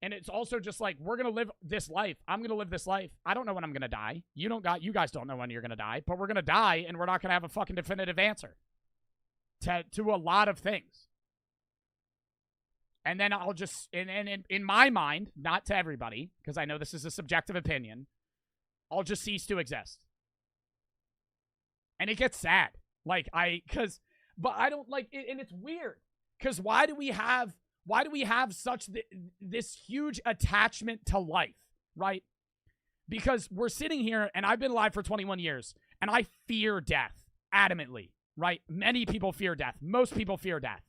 And it's also just like, we're going to live this life. I'm going to live this life. I don't know when I'm going to die. You guys don't know when you're going to die, but we're going to die, and we're not going to have a fucking definitive answer to a lot of things. And then I'll just, in my mind, not to everybody, because I know this is a subjective opinion, I'll just cease to exist. And it gets sad. But I don't like it, and it's weird. Because why do we have such this huge attachment to life, right? Because we're sitting here, and I've been alive for 21 years, and I fear death adamantly, right? Many people fear death. Most people fear death.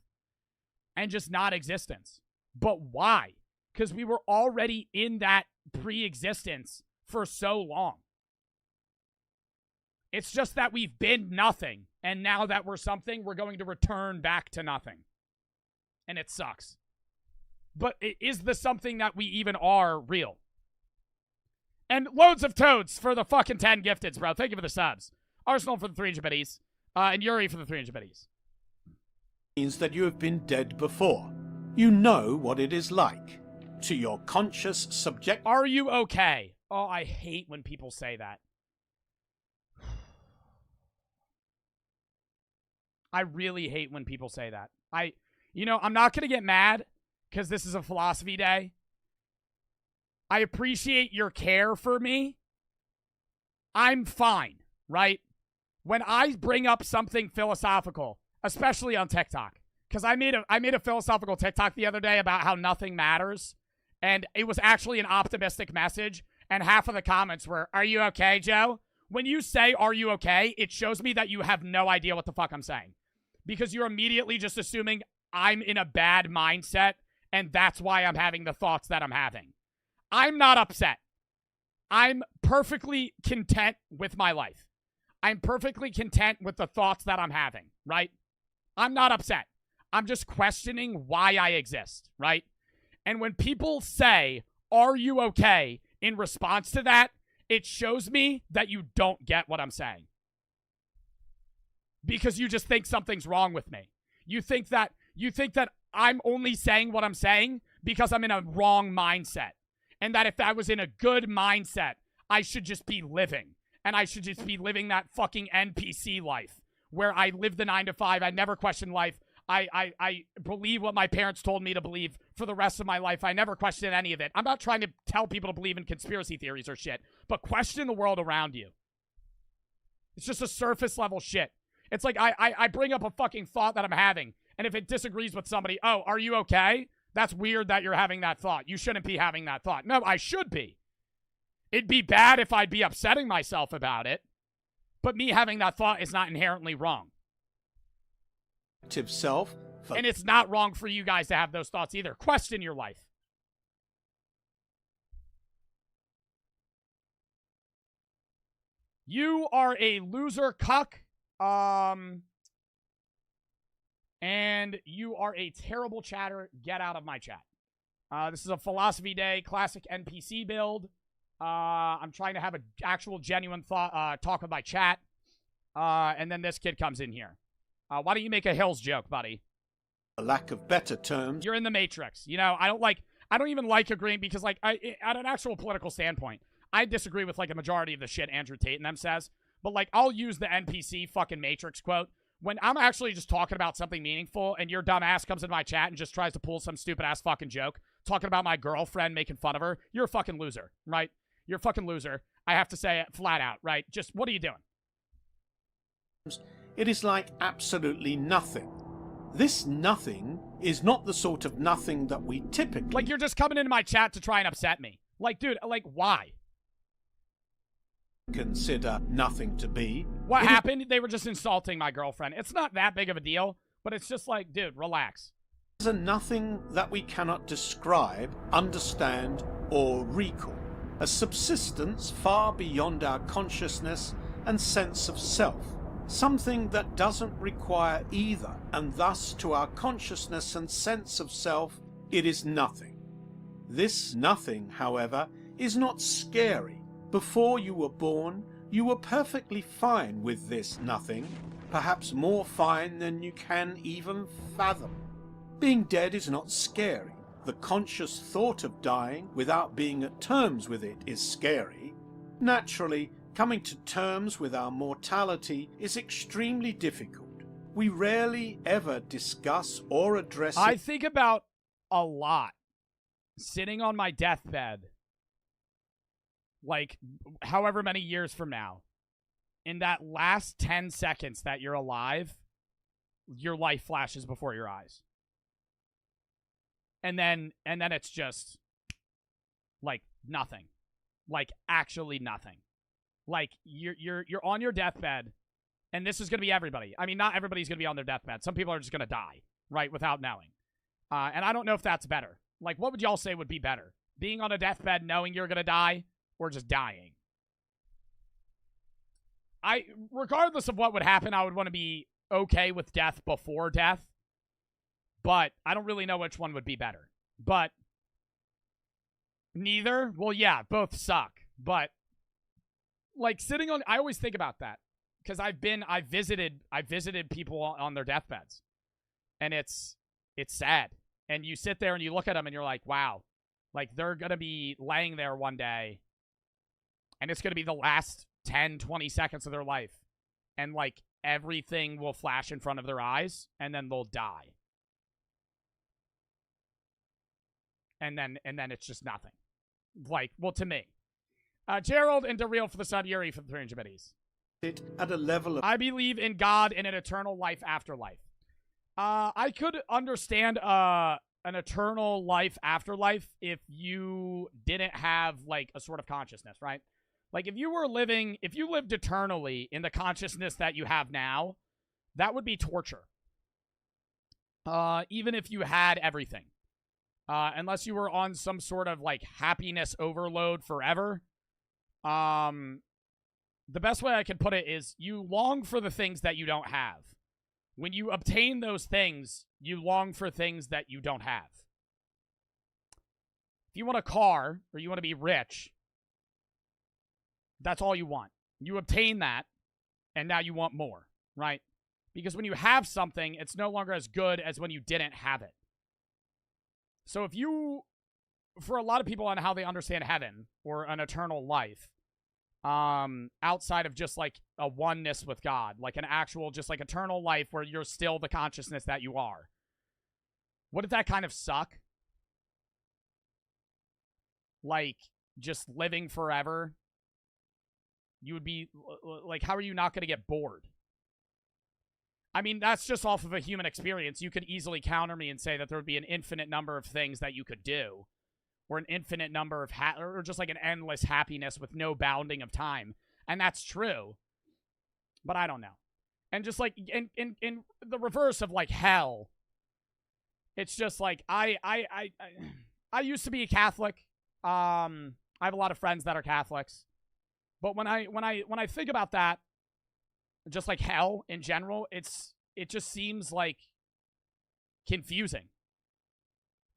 And just not existence. But why? Because we were already in that pre-existence for so long. It's just that we've been nothing, and now that we're something, we're going to return back to nothing. And it sucks. But is the something that we even are real? And loads of toads for the fucking 10 gifteds, bro. Thank you for the subs. Arsenal for the 300 biddies. And Yuri for the 300 biddies. Means that you have been dead before. You know what it is like. To your conscious subject. Are you okay? Oh, I hate when people say that. I really hate when people say that. I'm not going to get mad because this is a philosophy day. I appreciate your care for me. I'm fine, right? When I bring up something philosophical, especially on TikTok, because I made a philosophical TikTok the other day about how nothing matters, and it was actually an optimistic message, and half of the comments were, "Are you okay, Joe?" When you say, "Are you okay?" it shows me that you have no idea what the fuck I'm saying, because you're immediately just assuming I'm in a bad mindset, and that's why I'm having the thoughts that I'm having. I'm not upset. I'm perfectly content with my life. I'm perfectly content with the thoughts that I'm having, right? I'm not upset. I'm just questioning why I exist, right? And when people say, "Are you okay?" in response to that, it shows me that you don't get what I'm saying. Because you just think something's wrong with me. You think that I'm only saying what I'm saying because I'm in a wrong mindset. And that if I was in a good mindset, I should just be living. And I should just be living that fucking NPC life where I live the 9 to 5. I never question life. I believe what my parents told me to believe for the rest of my life. I never questioned any of it. I'm not trying to tell people to believe in conspiracy theories or shit, but question the world around you. It's just a surface level shit. It's like I bring up a fucking thought that I'm having, and if it disagrees with somebody, "Oh, are you okay?" That's weird that you're having that thought. You shouldn't be having that thought. No, I should be. It'd be bad if I'd be upsetting myself about it, but me having that thought is not inherently wrong. Self. And it's not wrong for you guys to have those thoughts either. Question your life. You are a loser cuck. And you are a terrible chatter. Get out of my chat. This is a philosophy day, classic NPC build. I'm trying to have an actual genuine talk with my chat. And then this kid comes in here. Why don't you make a Hills joke, buddy? A lack of better terms. You're in the Matrix. You know, I I don't even like agreeing because, like, at an actual political standpoint, I disagree with, like, a majority of the shit Andrew Tate and them says. But, like, I'll use the NPC fucking Matrix quote. When I'm actually just talking about something meaningful and your dumb ass comes in my chat and just tries to pull some stupid ass fucking joke, talking about my girlfriend making fun of her, you're a fucking loser, right? You're a fucking loser. I have to say it flat out, right? Just, what are you doing? It is like absolutely nothing. This nothing is not the sort of nothing that we typically... Like, you're just coming into my chat to try and upset me. Like, dude, like, why? ...consider nothing to be. What happened? They were just insulting my girlfriend. It's not that big of a deal, but it's just like, dude, relax. It's a nothing that we cannot describe, understand, or recall. A subsistence far beyond our consciousness and sense of self. Something that doesn't require either, and thus to our consciousness and sense of self, it is nothing. This nothing, however, is not scary. Before you were born, you were perfectly fine with this nothing, perhaps more fine than you can even fathom. Being dead is not scary. The conscious thought of dying without being at terms with it is scary. Naturally, coming to terms with our mortality is extremely difficult. We rarely ever discuss or address it. I think about a lot sitting on my deathbed, like however many years from now, in that last 10 seconds that you're alive, your life flashes before your eyes. And then it's just like nothing. Like actually nothing. Like you're on your deathbed, and this is going to be everybody. I mean, not everybody's going to be on their deathbed. Some people are just going to die, right, without knowing. And I don't know if that's better. Like, what would y'all say would be better? Being on a deathbed knowing you're going to die, or just dying? Regardless of what would happen, I would want to be okay with death before death. But I don't really know which one would be better. But neither? Well, yeah, both suck. But like sitting on, I always think about that because I visited people on their deathbeds, and it's sad. And you sit there and you look at them and you're like, wow, like they're gonna be laying there one day, and it's gonna be the last 10, 20 seconds of their life, and like everything will flash in front of their eyes, and then they'll die. And then it's just nothing. Like, well, to me. Gerald and DeReal for the sub, Yuri for the 300 biddies. It at a level of... I believe in God and an eternal life after life. I could understand an eternal life afterlife if you didn't have, like, a sort of consciousness, right? Like, if you lived eternally in the consciousness that you have now, that would be torture. Even if you had everything. Unless you were on some sort of, like, happiness overload forever. The best way I can put it is you long for the things that you don't have. When you obtain those things, you long for things that you don't have. If you want a car, or you want to be rich, that's all you want. You obtain that, and now you want more, right? Because when you have something, it's no longer as good as when you didn't have it. So if you, for a lot of people on how they understand heaven or an eternal life, outside of just like a oneness with God, like an actual just like eternal life where you're still the consciousness that you are, wouldn't that kind of suck? Like just living forever, you would be like, how are you not going to get bored? I mean, that's just off of a human experience. You could easily counter me and say that there would be an infinite number of things that you could do, or an infinite number of or just like an endless happiness with no bounding of time. And that's true. But I don't know. And just like in the reverse of like hell, it's just like I used to be a Catholic. I have a lot of friends that are Catholics. But when I think about that, just like hell in general, it just seems like confusing.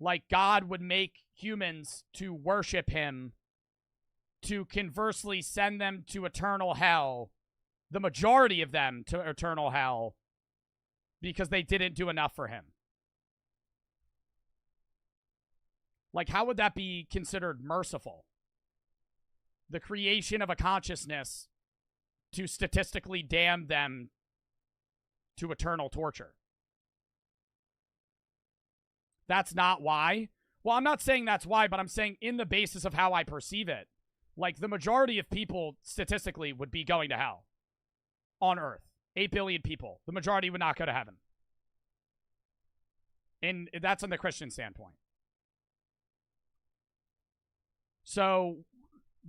Like God would make humans to worship him, to conversely send them to eternal hell, the majority of them to eternal hell, because they didn't do enough for him. Like, how would that be considered merciful? The creation of a consciousness to statistically damn them to eternal torture. That's not why. Well, I'm not saying that's why, but I'm saying in the basis of how I perceive it. Like, the majority of people statistically would be going to hell on Earth. 8 billion people. The majority would not go to heaven. And that's on the Christian standpoint. So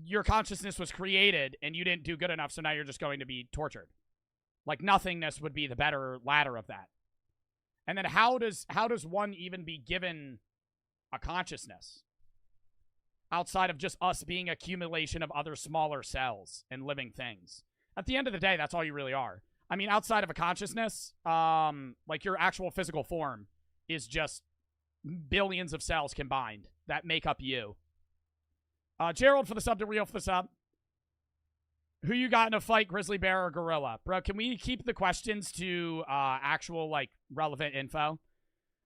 your consciousness was created and you didn't do good enough, so now you're just going to be tortured. Like, nothingness would be the better ladder of that. And then how does one even be given a consciousness outside of just us being accumulation of other smaller cells and living things? At the end of the day, that's all you really are. I mean, outside of a consciousness, like your actual physical form is just billions of cells combined that make up you. Gerald for the sub, to Real for the sub. Who you got in a fight, grizzly bear or gorilla? Bro, can we keep the questions to actual, like, relevant info?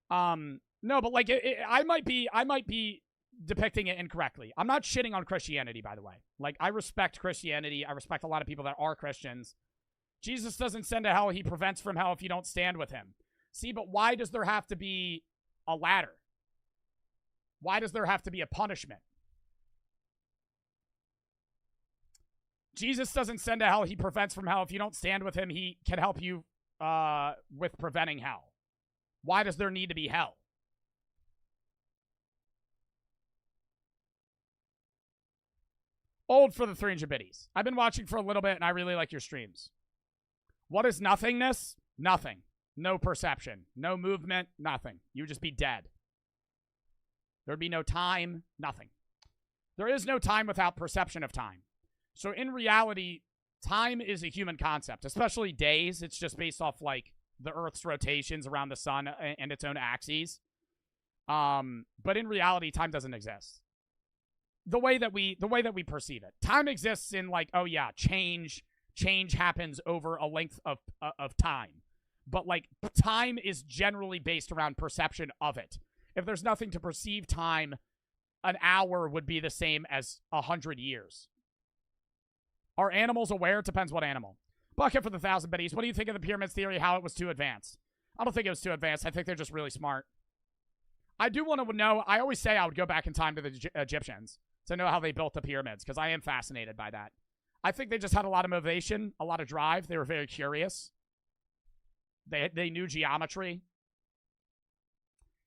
No, but, like, I might be depicting it incorrectly. I'm not shitting on Christianity, by the way. Like, I respect Christianity. I respect a lot of people that are Christians. Jesus doesn't send to hell. He prevents from hell if you don't stand with him. See, but why does there have to be a ladder? Why does there have to be a punishment? Jesus doesn't send to hell. He prevents from hell. If you don't stand with him, he can help you with preventing hell. Why does there need to be hell? Old for the 300 biddies. I've been watching for a little bit, and I really like your streams. What is nothingness? Nothing. No perception. No movement. Nothing. You would just be dead. There'd be no time. Nothing. There is no time without perception of time. So in reality, time is a human concept, especially days. It's just based off, like, the Earth's rotations around the sun and its own axes. But in reality, time doesn't exist. The way that we perceive it. Time exists in, like, oh yeah, change happens over a length of time. But, like, time is generally based around perception of it. If there's nothing to perceive time, an hour would be the same as 100 years. Are animals aware? It depends what animal. Bucket for the 1,000 biddies. What do you think of the pyramids theory, how it was too advanced? I don't think it was too advanced. I think they're just really smart. I do want to know, I always say I would go back in time to the Egyptians to know how they built the pyramids, because I am fascinated by that. I think they just had a lot of motivation, a lot of drive. They were very curious. They knew geometry.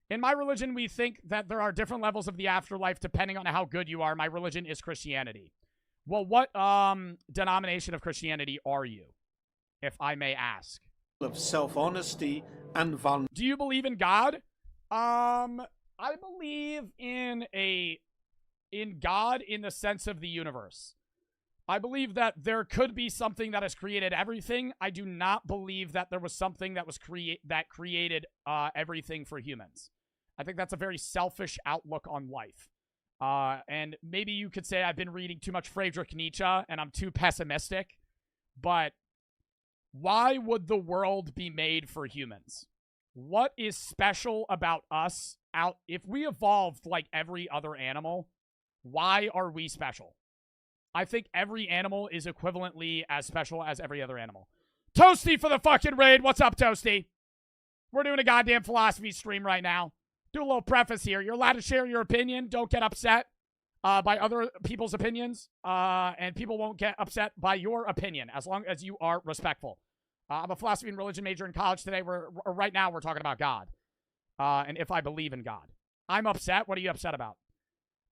In my religion, we think that there are different levels of the afterlife depending on how good you are. My religion is Christianity. Well, what denomination of Christianity are you, if I may ask? Of self-honesty and vulnerability. Do you believe in God? I believe in God in the sense of the universe. I believe that there could be something that has created everything. I do not believe that there was something that was created everything for humans. I think that's a very selfish outlook on life. And maybe you could say I've been reading too much Friedrich Nietzsche and I'm too pessimistic, but why would the world be made for humans? What is special about us if we evolved like every other animal, why are we special? I think every animal is equivalently as special as every other animal. Toasty for the fucking raid. What's up, Toasty? We're doing a goddamn philosophy stream right now. Do a little preface here. You're allowed to share your opinion. Don't get upset by other people's opinions. And people won't get upset by your opinion as long as you are respectful. I'm a philosophy and religion major in college today. Right now we're talking about God. And if I believe in God. I'm upset. What are you upset about?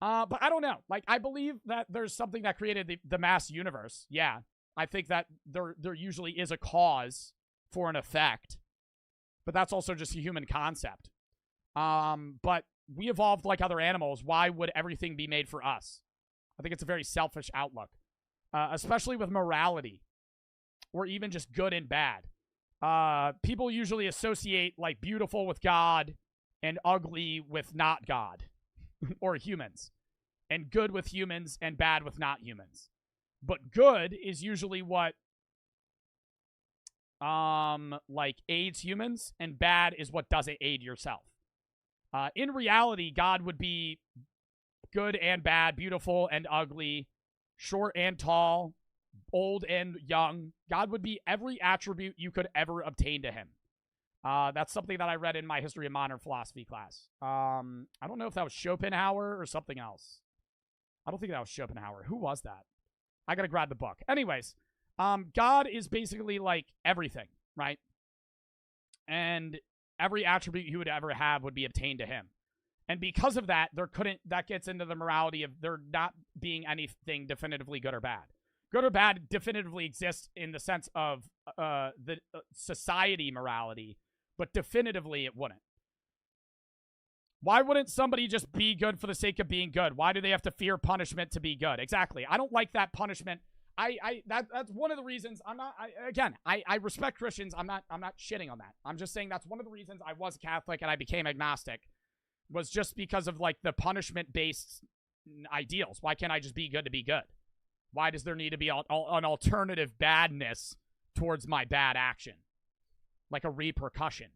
But I don't know. Like, I believe that there's something that created the mass universe. Yeah. I think that there usually is a cause for an effect. But that's also just a human concept. But we evolved like other animals. Why would everything be made for us? I think it's a very selfish outlook. Especially with morality. Or even just good and bad. People usually associate, like, beautiful with God and ugly with not God. Or humans. And good with humans and bad with not humans. But good is usually what like aids humans, and bad is what doesn't aid yourself. In reality, God would be good and bad, beautiful and ugly, short and tall, old and young. God would be every attribute you could ever obtain to him. That's something that I read in my history of modern philosophy class. I don't know if that was Schopenhauer or something else. I don't think that was Schopenhauer. Who was that? I gotta grab the book. Anyways, God is basically like everything, right? And every attribute you would ever have would be obtained to him. And because of that, that gets into the morality of there not being anything definitively good or bad. Good or bad definitively exists in the sense of the society morality, but definitively it wouldn't. Why wouldn't somebody just be good for the sake of being good? Why do they have to fear punishment to be good? Exactly. I don't like that punishment. That's one of the reasons I respect Christians. I'm not shitting on that. I'm just saying that's one of the reasons I was Catholic and I became agnostic, was just because of like the punishment-based ideals. Why can't I just be good to be good? Why does there need to be an alternative badness towards my bad action? Like a repercussion.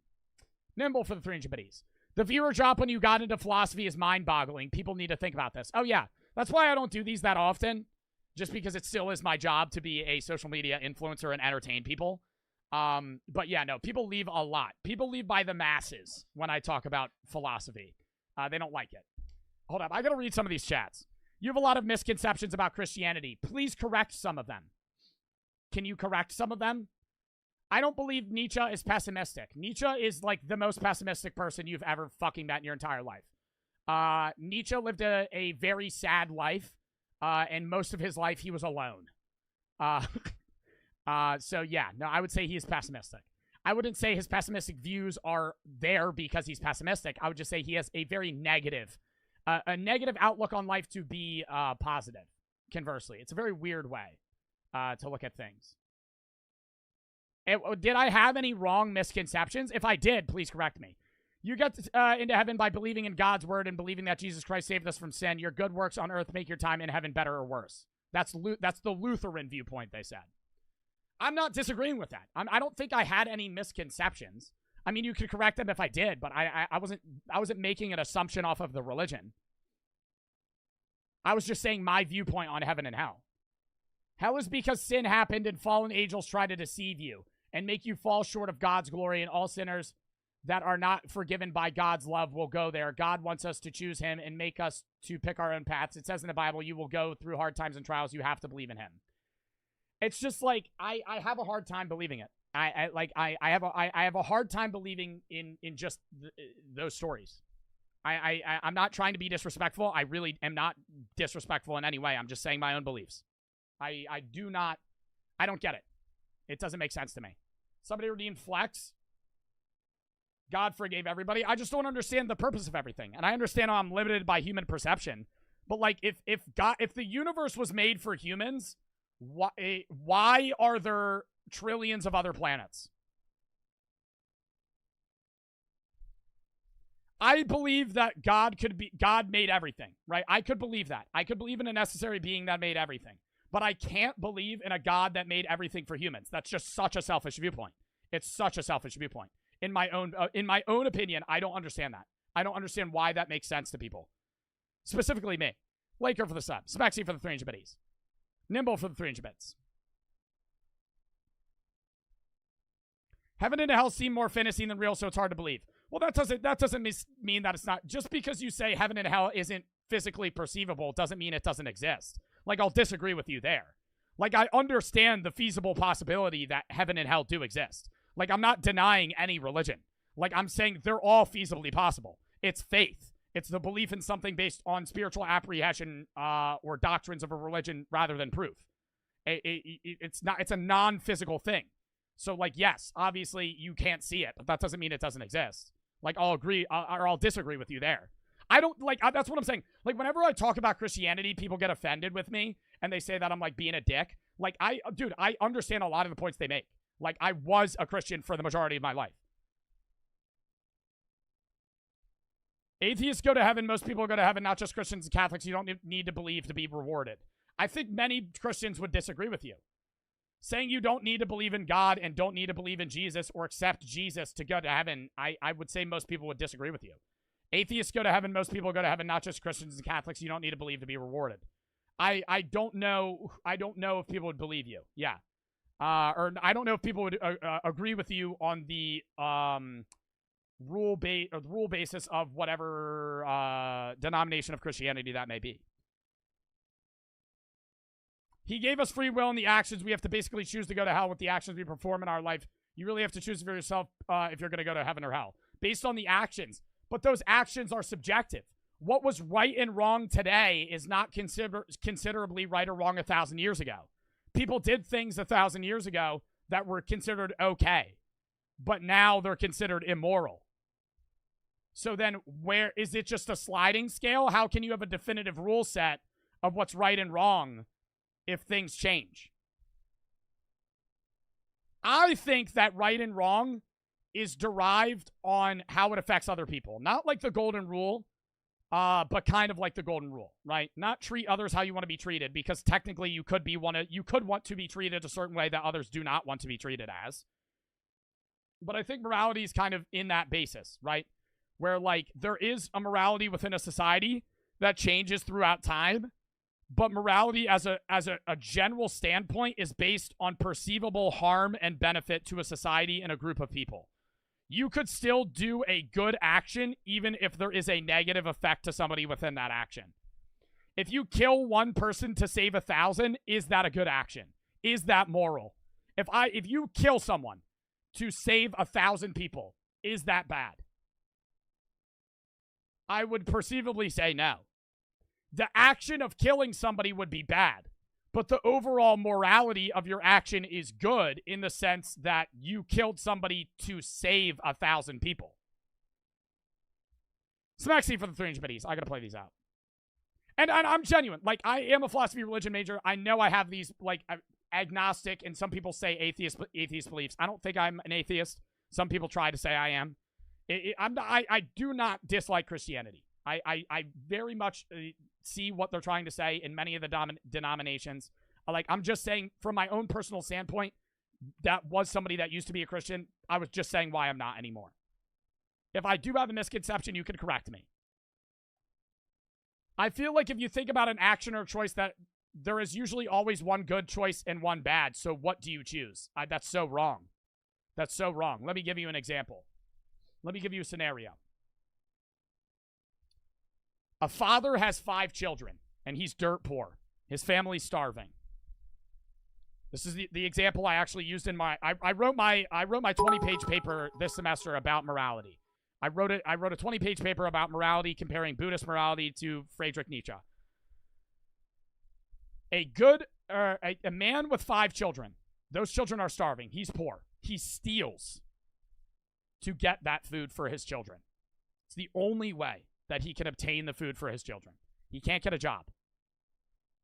Nimble for the 300 biddies. The viewer drop when you got into philosophy is mind-boggling. People need to think about this. Oh yeah, that's why I don't do these that often. Just because it still is my job to be a social media influencer and entertain people. But yeah, no, people leave a lot. People leave by the masses when I talk about philosophy. They don't like it. Hold up, I gotta read some of these chats. You have a lot of misconceptions about Christianity. Please correct some of them. Can you correct some of them? I don't believe Nietzsche is pessimistic. Nietzsche is like the most pessimistic person you've ever fucking met in your entire life. Nietzsche lived a very sad life. And most of his life, he was alone. So yeah, no, I would say he is pessimistic. I wouldn't say his pessimistic views are there because he's pessimistic. I would just say he has a very negative, a negative outlook on life to be positive. Conversely, it's a very weird way to look at things. Did I have any wrong misconceptions? If I did, please correct me. You get into heaven by believing in God's word and believing that Jesus Christ saved us from sin. Your good works on earth make your time in heaven better or worse. That's the Lutheran viewpoint, they said. I'm not disagreeing with that. I don't think I had any misconceptions. I mean, you could correct them if I did, but I wasn't making an assumption off of the religion. I was just saying my viewpoint on heaven and hell. Hell is because sin happened and fallen angels try to deceive you and make you fall short of God's glory, and all sinners that are not forgiven by God's love will go there. God wants us to choose him and make us to pick our own paths. It says in the Bible, you will go through hard times and trials. You have to believe in him. It's just like, I have a hard time believing it. I have a hard time believing in just those stories. I'm not trying to be disrespectful. I really am not disrespectful in any way. I'm just saying my own beliefs. I don't get it. It doesn't make sense to me. Somebody redeemed Flex. God forgave everybody. I just don't understand the purpose of everything. And I understand how I'm limited by human perception. But like, if the universe was made for humans, why are there trillions of other planets? I believe that God made everything, right? I could believe that. I could believe in a necessary being that made everything. But I can't believe in a God that made everything for humans. That's just such a selfish viewpoint. It's such a selfish viewpoint. In my own opinion, I don't understand that. I don't understand why that makes sense to people. Specifically me. Laker for the sub. Smexy for the 300 biddies. Nimble for the 300 bits. Heaven and hell seem more fantasy than real, so it's hard to believe. Well, that doesn't mean that it's not. Just because you say heaven and hell isn't physically perceivable doesn't mean it doesn't exist. Like, I'll disagree with you there. Like, I understand the feasible possibility that heaven and hell do exist. Like, I'm not denying any religion. Like, I'm saying they're all feasibly possible. It's faith. It's the belief in something based on spiritual apprehension or doctrines of a religion rather than proof. It's a non-physical thing. So, like, yes, obviously you can't see it, but that doesn't mean it doesn't exist. Like, I'll agree or I'll disagree with you there. I don't, like, that's what I'm saying. Like, whenever I talk about Christianity, people get offended with me, and they say that I'm, like, being a dick. Like, I understand a lot of the points they make. Like, I was a Christian for the majority of my life. Atheists go to heaven. Most people go to heaven, not just Christians and Catholics. You don't need to believe to be rewarded. I think many Christians would disagree with you. Saying you don't need to believe in God and don't need to believe in Jesus or accept Jesus to go to heaven, I would say most people would disagree with you. Atheists go to heaven. Most people go to heaven, not just Christians and Catholics. You don't need to believe to be rewarded. I don't know. I don't know if people would believe you. Yeah. Or I don't know if people would agree with you on the rule basis of whatever denomination of Christianity that may be. He gave us free will in the actions. We have to basically choose to go to hell with the actions we perform in our life. You really have to choose for yourself if you're going to go to heaven or hell based on the actions. But those actions are subjective. What was right and wrong today is not considerably right or wrong 1,000 years ago. People did things 1,000 years ago that were considered okay, but now they're considered immoral. So then where is it just a sliding scale? How can you have a definitive rule set of what's right and wrong if things change? I think that right and wrong is derived on how it affects other people. Not like the golden rule, but kind of like the golden rule, right? Not treat others how you want to be treated, because technically you could want to be treated a certain way that others do not want to be treated as. But I think morality is kind of in that basis, right? Where like there is a morality within a society that changes throughout time, but morality as a general standpoint is based on perceivable harm and benefit to a society and a group of people. You could still do a good action even if there is a negative effect to somebody within that action. If you kill one person to save 1,000, is that a good action? Is that moral? If you kill someone to save 1,000 people, is that bad? I would perceivably say no. The action of killing somebody would be bad, but the overall morality of your action is good in the sense that you killed somebody to save 1,000 people. Smexy for the 3-inch biddies. I gotta play these out. And I'm genuine. Like, I am a philosophy religion major. I know I have these, like, agnostic, and some people say atheist beliefs. I don't think I'm an atheist. Some people try to say I am. I do not dislike Christianity. I very much see what they're trying to say in many of the denominations. I'm just saying from my own personal standpoint, that was somebody that used to be a Christian. I was just saying why I'm not anymore. If I do have a misconception, you can correct me. I feel like if you think about an action or choice, that there is usually always one good choice and one bad. So what do you choose? That's so wrong. That's so wrong. Let me give you an example. Let me give you a scenario. A father has 5 children, and he's dirt poor. His family's starving. This is the example I actually used in my... I wrote my 20-page paper this semester about morality. I wrote a 20-page paper about morality, comparing Buddhist morality to Friedrich Nietzsche. A man with 5 children. Those children are starving. He's poor. He steals to get that food for his children. It's the only way that he can obtain the food for his children. He can't get a job.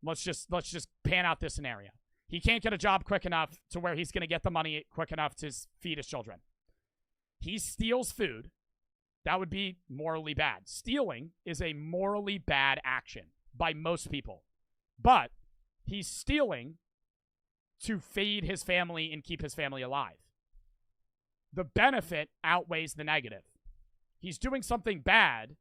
Let's just pan out this scenario. He can't get a job quick enough to where he's going to get the money quick enough to feed his children. He steals food. That would be morally bad. Stealing is a morally bad action by most people. But he's stealing to feed his family and keep his family alive. The benefit outweighs the negative. He's doing something bad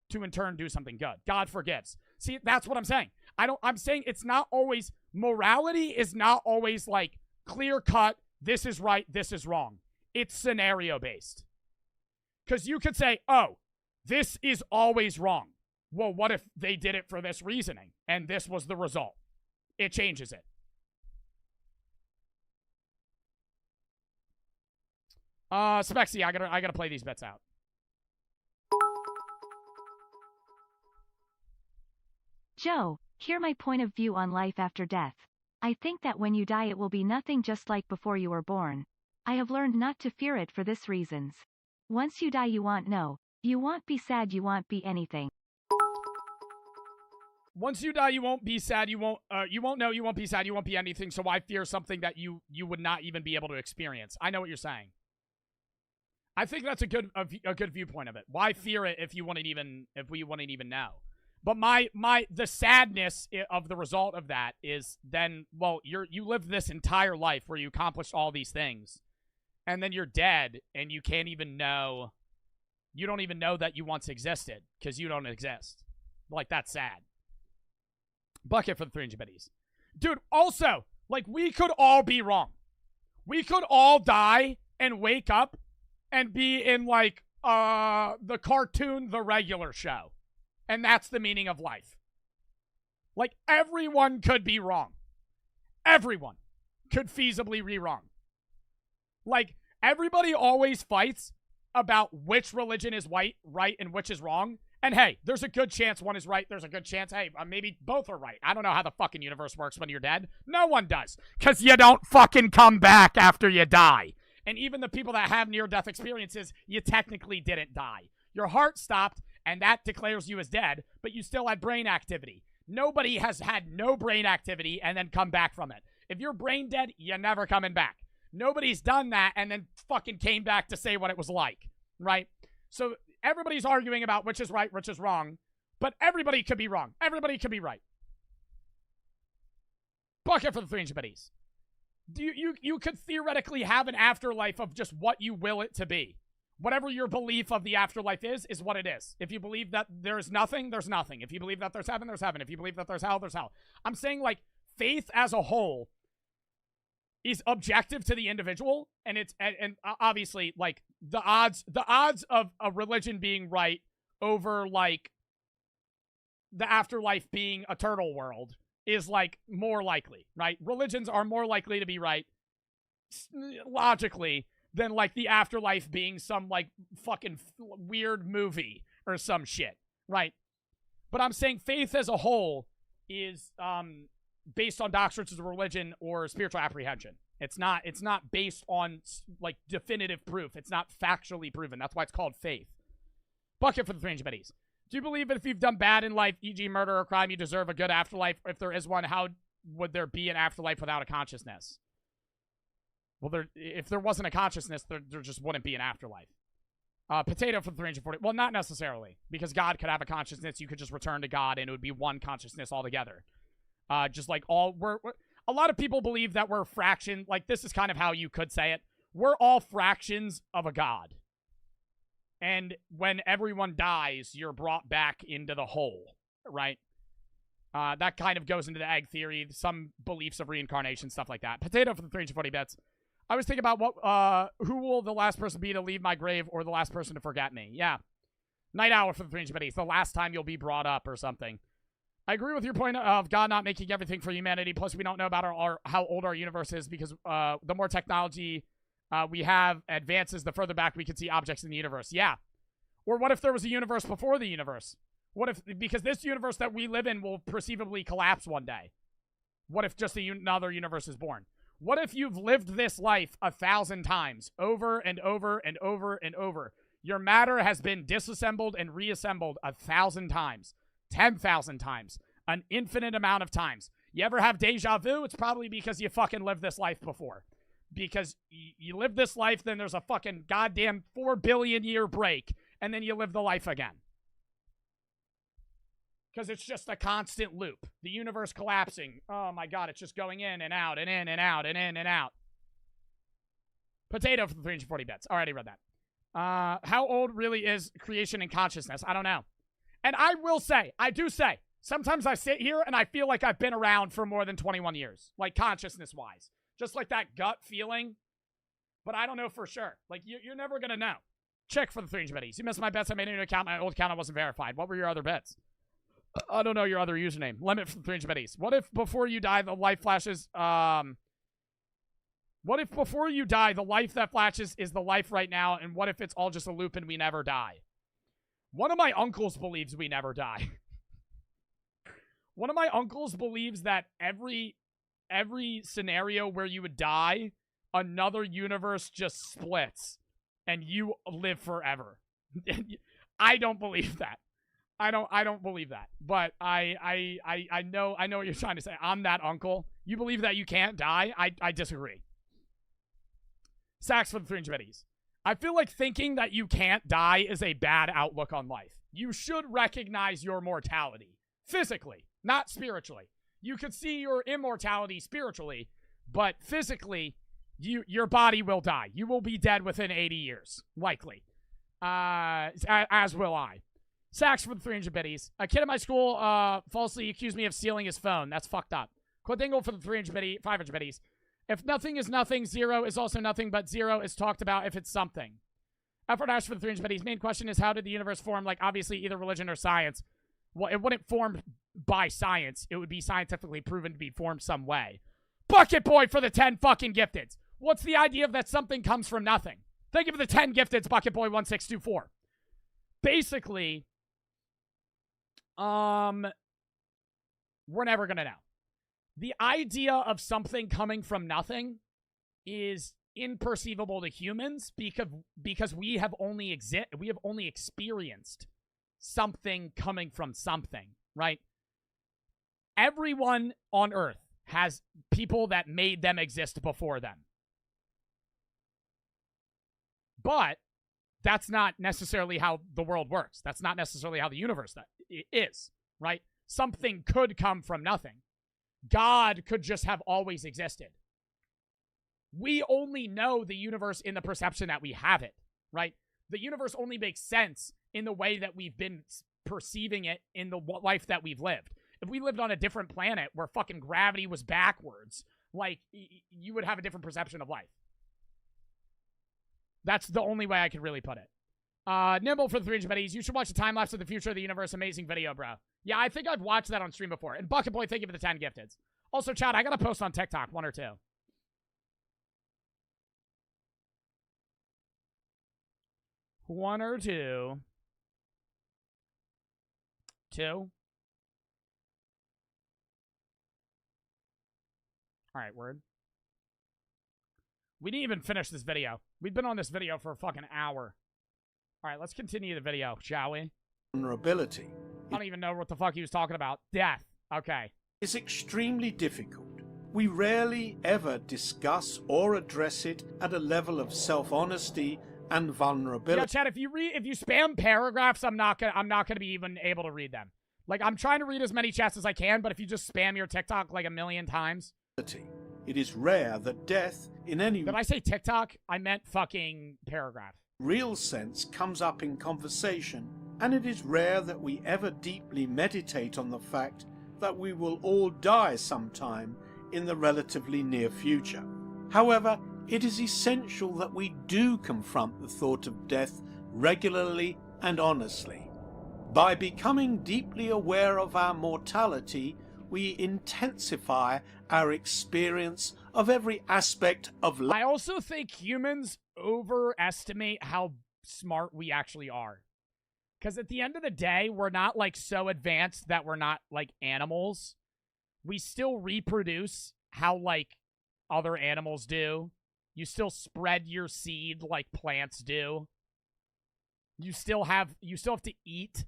to in turn do something good. God forgives. See, that's what I'm saying. I'm saying it's not always, morality is not always like clear cut, this is right, this is wrong. It's scenario based. Because you could say, oh, this is always wrong. Well, what if they did it for this reasoning and this was the result? It changes it. Spexy, I gotta play these bets out. Joe, hear my point of view on life after death. I think that when you die it will be nothing just like before you were born. I have learned not to fear it for this reasons. Once you die you won't know. You won't be sad, you won't be anything. Once you die, you won't be sad. You won't know. You won't be sad. You won't be anything. So why fear something that you would not even be able to experience? I know what you're saying. I think that's a good viewpoint of it. Why fear it if we wouldn't even know? But the sadness of the result of that is then, well, you lived this entire life where you accomplished all these things, and then you're dead and you can't even know You don't even know that you once existed because you don't exist. Like, that's sad. Bucket for the 300 biddies. Dude, also, like, we could all be wrong. We could all die and wake up and be in, like, the cartoon The Regular Show. And that's the meaning of life. Like, everyone could be wrong. Everyone could feasibly be wrong. Like, everybody always fights about which religion is right and which is wrong. And hey, there's a good chance one is right. There's a good chance, hey, maybe both are right. I don't know how the fucking universe works when you're dead. No one does. Because you don't fucking come back after you die. And even the people that have near-death experiences, you technically didn't die. Your heart stopped, and that declares you as dead, but you still had brain activity. Nobody has had no brain activity and then come back from it. If you're brain dead, you're never coming back. Nobody's done that and then fucking came back to say what it was like, right? So everybody's arguing about which is right, which is wrong, but everybody could be wrong. Everybody could be right. Bucket for the 300 biddies. You could theoretically have an afterlife of just what you will it to be. Whatever your belief of the afterlife is what it is. If you believe that there's nothing, there's nothing. If you believe that there's heaven, there's heaven. If you believe that there's hell, there's hell. I'm saying, like, faith as a whole is objective to the individual, and it's and obviously, like, the odds of a religion being right over, like, the afterlife being eternal world is, like, more likely, right? Religions are more likely to be right logically than, like, the afterlife being some, like, fucking weird movie or some shit, right? But I'm saying faith as a whole is based on doctrines of religion or spiritual apprehension. It's not based on, like, definitive proof. It's not factually proven. That's why it's called faith. Bucket for the 300 biddies. Do you believe that if you've done bad in life, e.g. murder or crime, you deserve a good afterlife? If there is one, how would there be an afterlife without a consciousness? Well, if there wasn't a consciousness, there just wouldn't be an afterlife. Potato for the 340. Well, not necessarily, because God could have a consciousness. You could just return to God, and it would be one consciousness altogether. Just like we're a lot of people believe that we're fraction. Like, this is kind of how you could say it. We're all fractions of a God. And when everyone dies, you're brought back into the whole, right? That kind of goes into the egg theory, some beliefs of reincarnation, stuff like that. Potato for the 340 bits. I was thinking about who will the last person be to leave my grave or the last person to forget me. Yeah. Night Owl for the 300 bits. The last time you'll be brought up or something. I agree with your point of God not making everything for humanity. Plus, we don't know about how old our universe is because the more technology we have advances, the further back we can see objects in the universe. Yeah. Or what if there was a universe before the universe? What if, because this universe that we live in will perceivably collapse one day? What if just another universe is born? What if you've lived this life 1,000 times, over and over and over and over? Your matter has been disassembled and reassembled 1,000 times, 10,000 times, an infinite amount of times. You ever have deja vu? It's probably because you fucking lived this life before. Because you live this life, then there's a fucking goddamn 4 billion year break, and then you live the life again. Because it's just a constant loop. The universe collapsing. Oh my god, it's just going in and out and in and out and in and out. Potato for the 340 bits. Already read that. How old really is creation and consciousness? I don't know. And I will say, I do say, sometimes I sit here and I feel like I've been around for more than 21 years. Like, consciousness-wise. Just like that gut feeling. But I don't know for sure. Like, you're never going to know. Check for the 300 bits. You missed my bets. I made a new account. My old account wasn't verified. What were your other bets? I don't know your other username. Limit for the 300 bits. What if before you die, the life flashes... What if before you die, the life that flashes is the life right now, and what if it's all just a loop and we never die? One of my uncles believes we never die. One of my uncles believes that every scenario where you would die, another universe just splits, and you live forever. I don't believe that. I don't believe that. But I know what you're trying to say. I'm that uncle. You believe that you can't die? I disagree. Sacks for the 300 bits. I feel like thinking that you can't die is a bad outlook on life. You should recognize your mortality. Physically, not spiritually. You could see your immortality spiritually, but physically, your body will die. You will be dead within 80 years, likely. As will I. Sacks for the 300 biddies. A kid at my school falsely accused me of stealing his phone. That's fucked up. Quadingle for the 500 biddies. If nothing is nothing, zero is also nothing, but zero is talked about if it's something. Effort Ash for the 300 biddies. Main question is, how did the universe form? Like, obviously, either religion or science. Well, it wouldn't form by science. It would be scientifically proven to be formed some way. Bucket Boy for the 10 fucking gifteds. What's the idea of that something comes from nothing? Thank you for the 10 gifteds, Bucket Boy 1624. Basically, we're never going to know. The idea of something coming from nothing is imperceivable to humans because we have only experienced something coming from something, right? Everyone on Earth has people that made them exist before them. But that's not necessarily how the world works. That's not necessarily how the universe is, right? Something could come from nothing. God could just have always existed. We only know the universe in the perception that we have it, right? The universe only makes sense in the way that we've been perceiving it in the life that we've lived. If we lived on a different planet where fucking gravity was backwards, like, you would have a different perception of life. That's the only way I could really put it. Nimble for the 300 buddies. You should watch the time-lapse of the future of the universe. Amazing video, bro. Yeah, I think I've watched that on stream before. And Bucket Boy, thank you for the 10 gifteds. Also, Chad, I got to post on TikTok, 1 or 2. One or two. Two. All right, word. We didn't even finish this video. We've been on this video for a fucking hour. All right, let's continue the video, shall we? Vulnerability. I don't even know what the fuck he was talking about. Death. Okay. It's extremely difficult. We rarely ever discuss or address it at a level of self-honesty and vulnerability. Yeah, Chad, if you spam paragraphs, I'm not gonna be even able to read them. Like, I'm trying to read as many chats as I can, but if you just spam your TikTok like a million times. It is rare that death in any... Did I say TikTok? I meant fucking paragraph. ...real sense comes up in conversation, and it is rare that we ever deeply meditate on the fact that we will all die sometime in the relatively near future. However, it is essential that we do confront the thought of death regularly and honestly. By becoming deeply aware of our mortality, we intensify our experience of every aspect of life. I also think humans overestimate how smart we actually are. Because at the end of the day, we're not, like, so advanced that we're not, like, animals. We still reproduce how, like, other animals do. You still spread your seed like plants do. You still have to eat.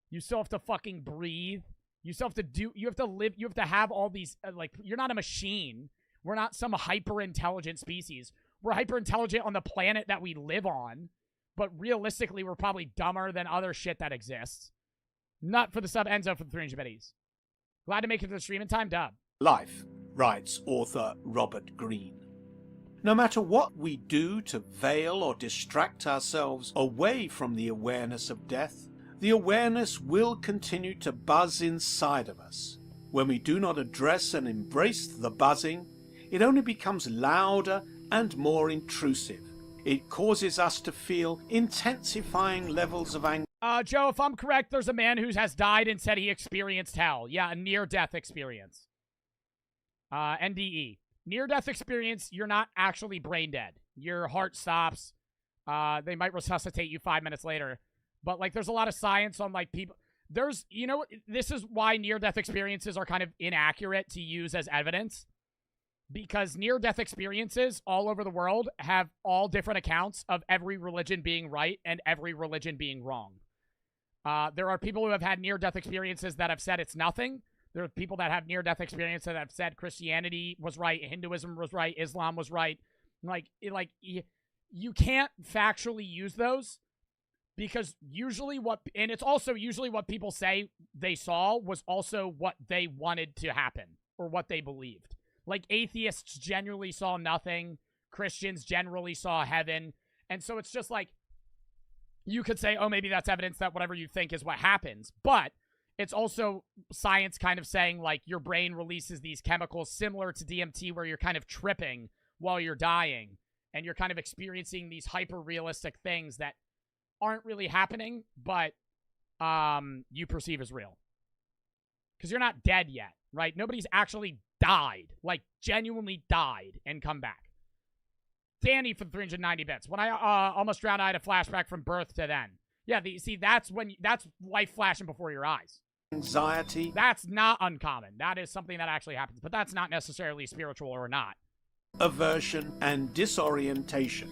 You still have to fucking breathe. You still have to you have to live, you have to have all these, like, you're not a machine. We're not some hyper-intelligent species. We're hyper-intelligent on the planet that we live on, but realistically, we're probably dumber than other shit that exists. Not for the sub, Enzo for the 300 biddies. Glad to make it to the stream in time, dub. Life, writes author Robert Greene. No matter what we do to veil or distract ourselves away from the awareness of death, the awareness will continue to buzz inside of us. When we do not address and embrace the buzzing, it only becomes louder and more intrusive. It causes us to feel intensifying levels of anxiety. Joe, if I'm correct, there's a man who has died and said he experienced hell. Yeah, a near-death experience. NDE. Near-death experience, you're not actually brain dead. Your heart stops. They might resuscitate you 5 minutes later. But, like, there's a lot of science on, like, people... There's, you know, this is why near-death experiences are kind of inaccurate to use as evidence. Because near-death experiences all over the world have all different accounts of every religion being right and every religion being wrong. There are people who have had near-death experiences that have said it's nothing. There are people that have near-death experiences that have said Christianity was right, Hinduism was right, Islam was right. You can't factually use those because usually and it's also usually what people say they saw was also what they wanted to happen or what they believed. Like, atheists generally saw nothing. Christians generally saw heaven. And so it's just like, you could say, oh, maybe that's evidence that whatever you think is what happens. But it's also science kind of saying, like, your brain releases these chemicals similar to DMT where you're kind of tripping while you're dying. And you're kind of experiencing these hyper-realistic things that aren't really happening, but you perceive as real. Because you're not dead yet, right? Nobody's actually died, like genuinely died and come back. Danny for 390 bits. When I almost drowned, I had a flashback from birth to then. Yeah, that's that's life flashing before your eyes. Anxiety. That's not uncommon. That is something that actually happens, but that's not necessarily spiritual or not. Aversion and disorientation.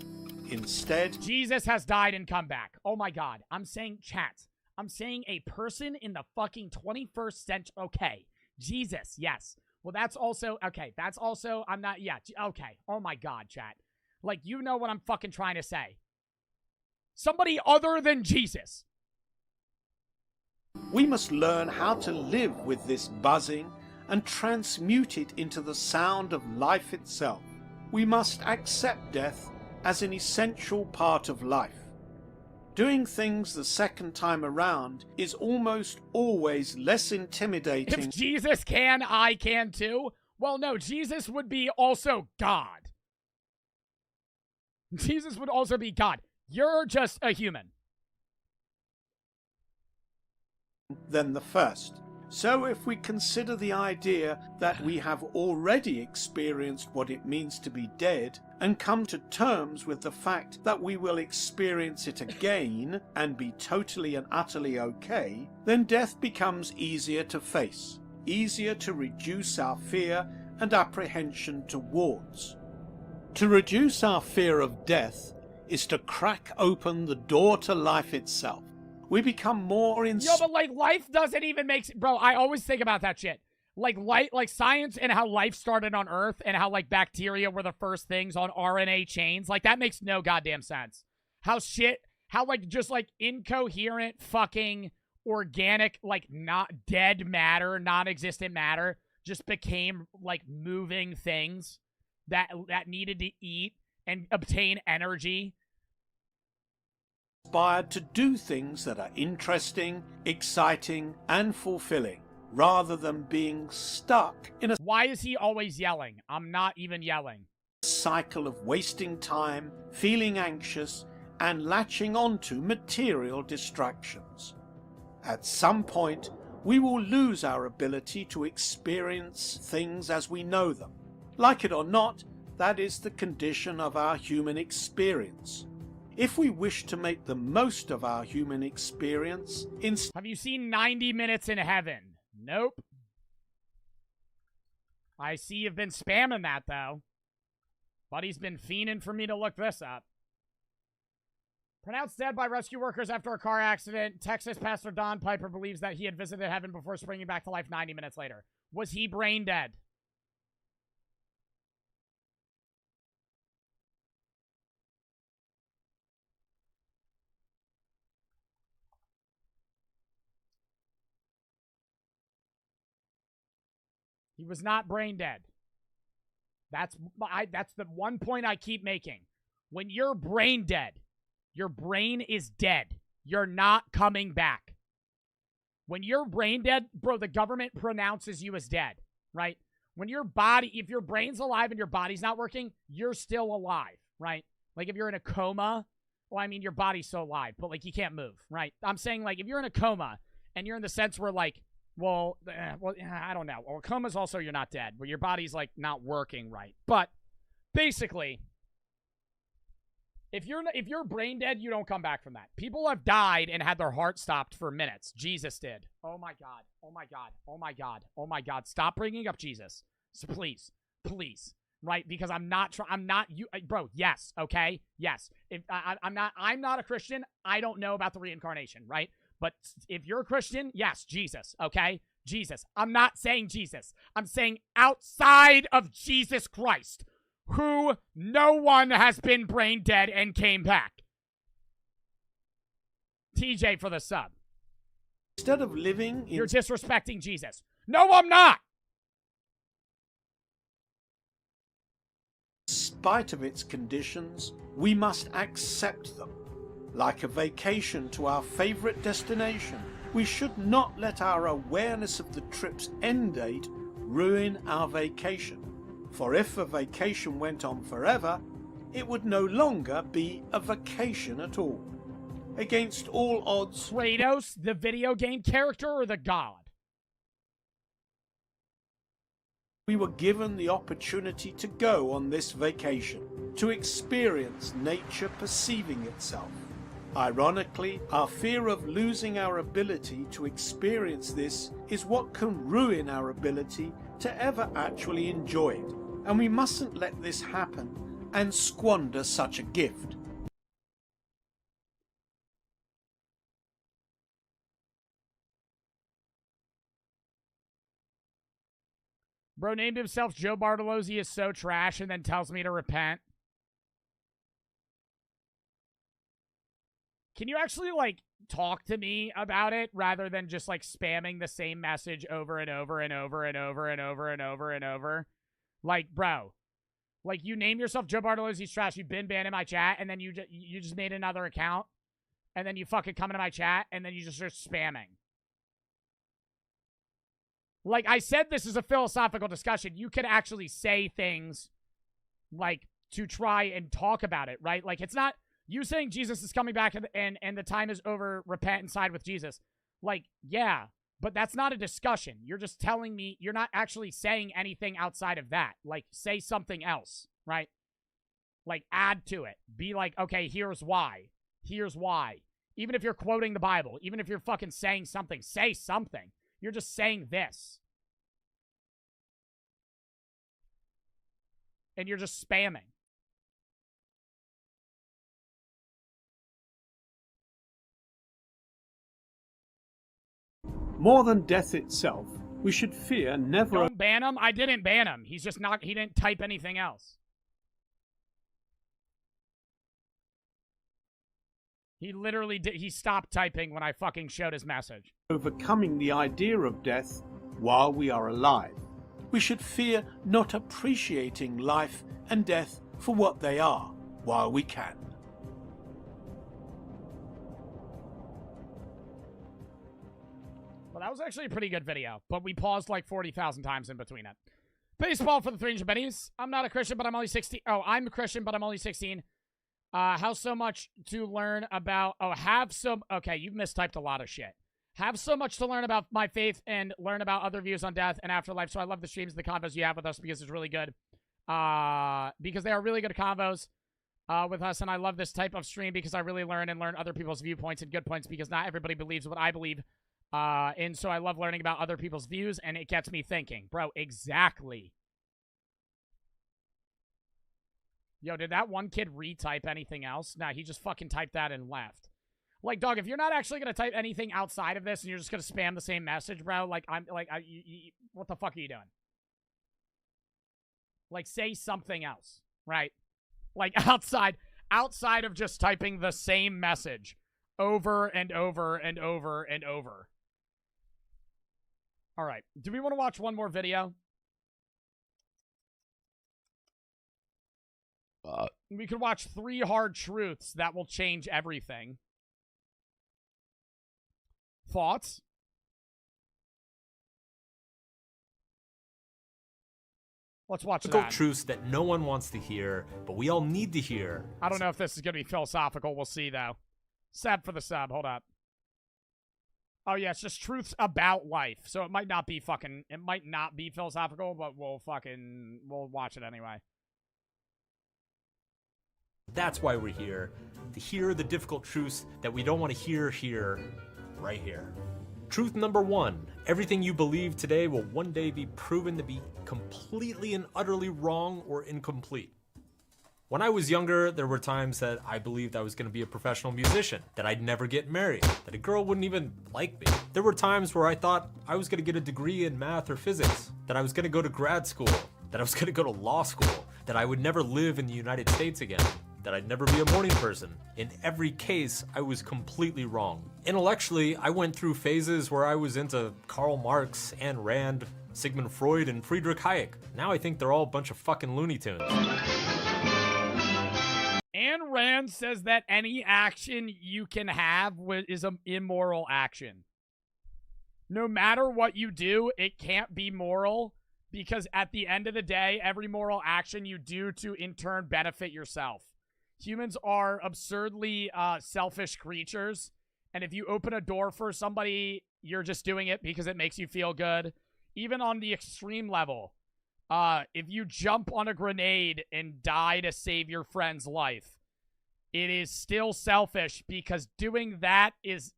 Instead, Jesus has died and come back. Oh my God. I'm saying, chat. I'm saying a person in the fucking 21st century. Okay. Jesus. Yes. Well, that's also, okay. That's also, I'm not, yeah. Okay. Oh my God, chat. Like, you know what I'm fucking trying to say. Somebody other than Jesus. we must learn how to live with this buzzing and transmute it into the sound of life itself. We must accept death as an essential part of life. Doing things the second time around is almost always less intimidating. If Jesus can, I can too. Well, no, Jesus would be also God. Jesus would also be God. You're just a human. Than the first. So if we consider the idea that we have already experienced what it means to be dead and come to terms with the fact that we will experience it again and be totally and utterly okay, then death becomes easier to face, easier to reduce our fear and apprehension towards. To reduce our fear of death is to crack open the door to life itself. We become more Yo, but like life doesn't even make bro, I always think about that shit. Like science and how life started on Earth and how like bacteria were the first things on RNA chains. Like that makes no goddamn sense. How like just like incoherent fucking organic, like not dead matter, non-existent matter just became like moving things that needed to eat and obtain energy. Inspired to do things that are interesting, exciting, and fulfilling, rather than being stuck in a Why is he always yelling? I'm not even yelling. cycle of wasting time, feeling anxious, and latching onto material distractions. At some point, we will lose our ability to experience things as we know them. Like it or not, that is the condition of our human experience. If we wish to make the most of our human experience, Have you seen 90 Minutes in Heaven? Nope. I see you've been spamming that, though. Buddy's been fiending for me to look this up. Pronounced dead by rescue workers after a car accident, Texas pastor Don Piper believes that he had visited heaven before springing back to life 90 minutes later. Was he brain dead? He was not brain dead. That's the one point I keep making. When you're brain dead, your brain is dead. You're not coming back. When you're brain dead, bro, the government pronounces you as dead, right? When your body, if your brain's alive and your body's not working, you're still alive, right? Like if you're in a coma, well, I mean, your body's still alive, but like you can't move, right? I'm saying like if you're in a coma and you're in the sense where like, well, I don't know. Well, coma's also you're not dead, but your body's like not working right. But basically, if you're brain dead, you don't come back from that. People have died and had their heart stopped for minutes. Jesus did. Oh my God. Oh my God. Oh my God. Oh my God. Stop bringing up Jesus. So please, right? Because I'm not you, bro. Yes. Okay. Yes. If I'm not a Christian. I don't know about the reincarnation, right? But if you're a Christian, yes, Jesus, okay? Jesus. I'm not saying Jesus. I'm saying outside of Jesus Christ, who no one has been brain dead and came back. TJ for the sub. instead of living in You're disrespecting Jesus. No, I'm not. spite of its conditions, we must accept them. like a vacation to our favorite destination. We should not let our awareness of the trip's end date ruin our vacation. For if a vacation went on forever, it would no longer be a vacation at all. Against all odds, Kratos, the video game character or the god? we were given the opportunity to go on this vacation, to experience nature perceiving itself. Ironically, our fear of losing our ability to experience this is what can ruin our ability to ever actually enjoy it, and we mustn't let this happen and squander such a gift. Bro named himself Joe Bartolozzi is so trash and then tells me to repent. Can you actually, like, talk to me about it rather than just, like, spamming the same message over and over and over and over and over and over and over? Like, bro, like, you name yourself Joe Bartolozzi's trash, you've been banned in my chat, and then you just made another account, and then you fucking come into my chat, and then you just start spamming. Like, I said this is a philosophical discussion. You can actually say things, like, to try and talk about it, right? Like, it's not you saying Jesus is coming back and the time is over, repent and side with Jesus. Like, yeah, but that's not a discussion. You're just telling me, you're not actually saying anything outside of that. Like, say something else, right? Like, add to it. Be like, okay, here's why. Here's why. Even if you're quoting the Bible, even if you're fucking saying something, say something. You're just saying this. And you're just spamming. More than death itself, we should fear never... Don't ban him? I didn't ban him. He's just not... He didn't type anything else. He literally did... He stopped typing when I fucking showed his message. Overcoming the idea of death while we are alive. We should fear not appreciating life and death for what they are while we can. Well, that was actually a pretty good video, but we paused like 40,000 times in between it. Baseball for the 300 bennies. I'm not a Christian, but I'm only 16. Oh, I'm a Christian, but I'm only 16. How so much to learn about... Oh, have some... Okay, you've mistyped a lot of shit. Have so much to learn about my faith and learn about other views on death and afterlife. So I love the streams and the convos you have with us because it's really good. Because they are really good convos with us. And I love this type of stream because I really learn other people's viewpoints and good points because not everybody believes what I believe. And so I love learning about other people's views and it gets me thinking. Bro, exactly. Yo, did that one kid retype anything else? Nah, he just fucking typed that and left. Like, dog, if you're not actually going to type anything outside of this and you're just going to spam the same message, bro, like, what the fuck are you doing? Like, say something else, right? Like, outside of just typing the same message over and over and over and over. All right. Do we want to watch one more video? We could watch 3 hard truths that will change everything. Thoughts? Let's watch Difficult that. truths that no one wants to hear, but we all need to hear. I don't know if this is going to be philosophical. We'll see, though. Sub for the sub. Hold up. Oh, yeah, it's just truths about life. So it might not be fucking... It might not be philosophical, but we'll watch it anyway. That's why we're here. To hear the difficult truths that we don't want to hear here, right here. Truth number 1. Everything you believe today will one day be proven to be completely and utterly wrong or incomplete. When I was younger, there were times that I believed I was going to be a professional musician, that I'd never get married, that a girl wouldn't even like me. There were times where I thought I was going to get a degree in math or physics, that I was going to go to grad school, that I was going to go to law school, that I would never live in the United States again, that I'd never be a morning person. In every case, I was completely wrong. Intellectually, I went through phases where I was into Karl Marx, Ayn Rand, Sigmund Freud, and Friedrich Hayek. Now I think they're all a bunch of fucking Looney Tunes. Ayn Rand says that any action you can have is an immoral action. No matter what you do, it can't be moral, because at the end of the day, every moral action you do to in turn benefit yourself. Humans are absurdly selfish creatures, and if you open a door for somebody, you're just doing it because it makes you feel good. Even on the extreme level, if you jump on a grenade and die to save your friend's life, it is still selfish, because doing that is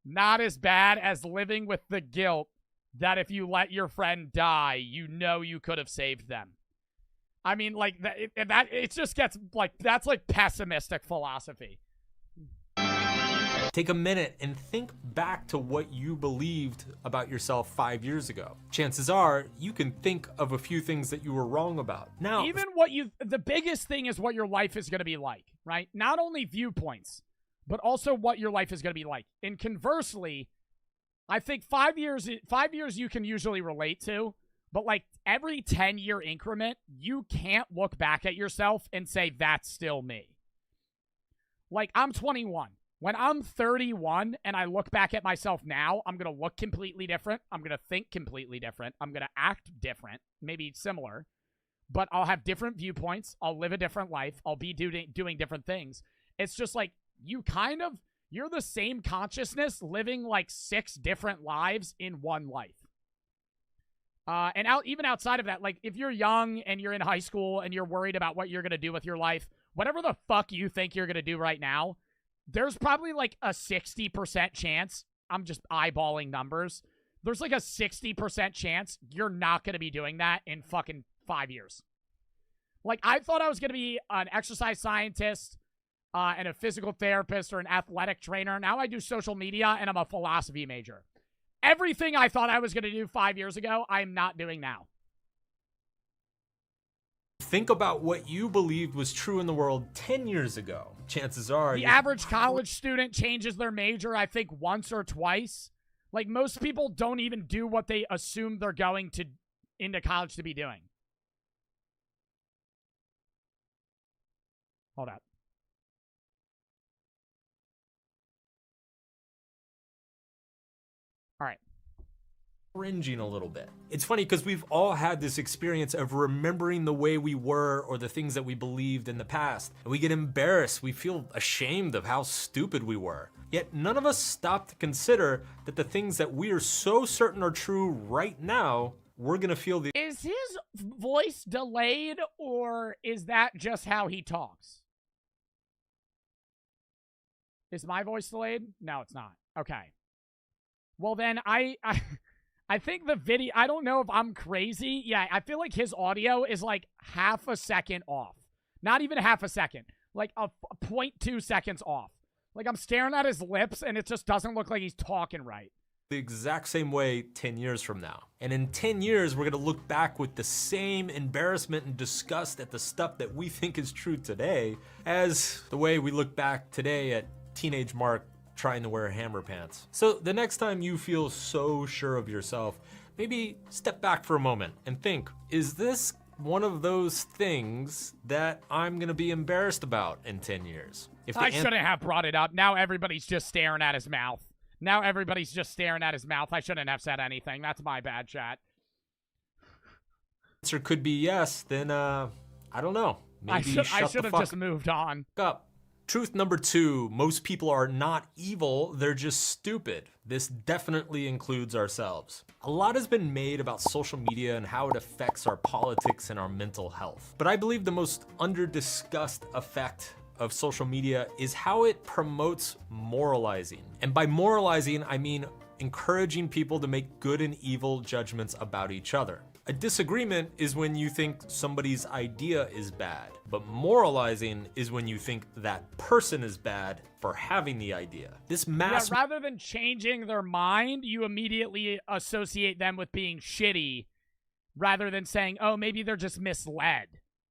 not as bad as living with the guilt that if you let your friend die, you know you could have saved them. I mean, like, it just gets, like, that's, like, pessimistic philosophy. Take a minute and think back to what you believed about yourself 5 years ago. Chances are you can think of a few things that you were wrong about. Now, even the biggest thing is what your life is going to be like, right? Not only viewpoints, but also what your life is going to be like. And conversely, I think 5 years you can usually relate to, but like every 10-year increment, you can't look back at yourself and say, that's still me. Like, I'm 21. When I'm 31 and I look back at myself now, I'm going to look completely different. I'm going to think completely different. I'm going to act different, maybe similar, but I'll have different viewpoints. I'll live a different life. I'll be doing different things. It's just like you're the same consciousness living like 6 different lives in one life. Even outside of that, like if you're young and you're in high school and you're worried about what you're going to do with your life, whatever the fuck you think you're going to do right now, there's probably like a 60% chance, I'm just eyeballing numbers, there's like a 60% chance you're not going to be doing that in fucking 5 years. Like, I thought I was going to be an exercise scientist and a physical therapist or an athletic trainer. Now I do social media and I'm a philosophy major. Everything I thought I was going to do 5 years ago, I'm not doing now. Think about what you believed was true in the world 10 years ago. Chances are the average college student changes their major, I think, once or twice. Like, most people don't even do what they assume they're going to into college to be doing. Hold up. All right. Cringing a little bit. It's funny because we've all had this experience of remembering the way we were or the things that we believed in the past. And we get embarrassed. We feel ashamed of how stupid we were. Yet none of us stop to consider that the things that we are so certain are true right now, we're going to feel the... Is his voice delayed, or is that just how he talks? Is my voice delayed? No, it's not. Okay. Well, then I think the video, I don't know if I'm crazy. Yeah, I feel like his audio is like half a second off. Not even half a second. Like a 0.2 seconds off. Like, I'm staring at his lips and it just doesn't look like he's talking right. The exact same way 10 years from now. And in 10 years, we're going to look back with the same embarrassment and disgust at the stuff that we think is true today as the way we look back today at teenage Mark trying to wear hammer pants. So the next time you feel so sure of yourself, maybe step back for a moment and think, is this one of those things that I'm gonna be embarrassed about in 10 years? I shouldn't have brought it up. Now everybody's just staring at his mouth. I shouldn't have said anything. That's my bad, chat. Answer could be yes, then I don't know. Maybe I should have just moved on. Up. Truth number 2, most people are not evil, they're just stupid. This definitely includes ourselves. A lot has been made about social media and how it affects our politics and our mental health. But I believe the most under-discussed effect of social media is how it promotes moralizing. And by moralizing, I mean encouraging people to make good and evil judgments about each other. A disagreement is when you think somebody's idea is bad, but moralizing is when you think that person is bad for having the idea. Rather than changing their mind, you immediately associate them with being shitty, rather than saying, oh, maybe they're just misled.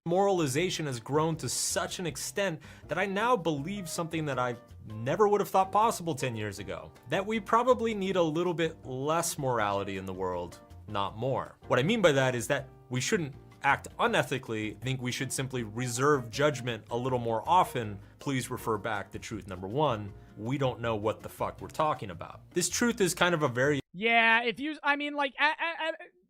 Moralization has grown to such an extent that I now believe something that I never would have thought possible 10 years ago, that we probably need a little bit less morality in the world, not more. What I mean by that is that we shouldn't act unethically think we should simply reserve judgment a little more often, please refer back to truth number 1. We don't know what the fuck we're talking about. This truth is kind of a very... Yeah, if you... I mean, like,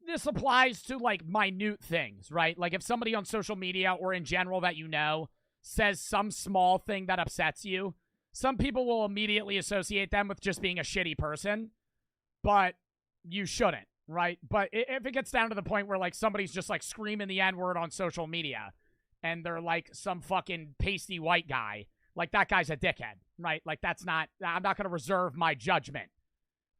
this applies to, like, minute things, right? Like, if somebody on social media or in general that you know says some small thing that upsets you, some people will immediately associate them with just being a shitty person, but you shouldn't, right? But if it gets down to the point where, like, somebody's just, like, screaming the N-word on social media and they're, like, some fucking pasty white guy, like, that guy's a dickhead, right? Like, that's not... I'm not going to reserve my judgment.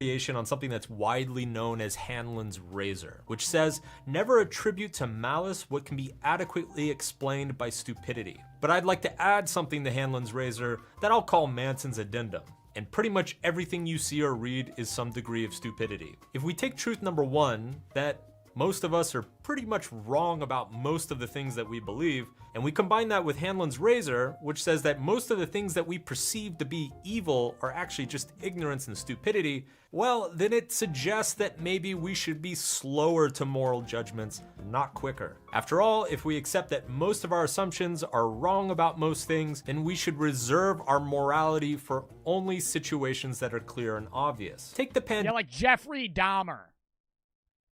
On something that's widely known as Hanlon's razor, which says, never attribute to malice what can be adequately explained by stupidity. But I'd like to add something to Hanlon's razor that I'll call Manson's addendum. And pretty much everything you see or read is some degree of stupidity. If we take truth number 1, that most of us are pretty much wrong about most of the things that we believe, and we combine that with Hanlon's razor, which says that most of the things that we perceive to be evil are actually just ignorance and stupidity, well, then it suggests that maybe we should be slower to moral judgments, not quicker. After all, if we accept that most of our assumptions are wrong about most things, then we should reserve our morality for only situations that are clear and obvious. Take the Yeah, like Jeffrey Dahmer.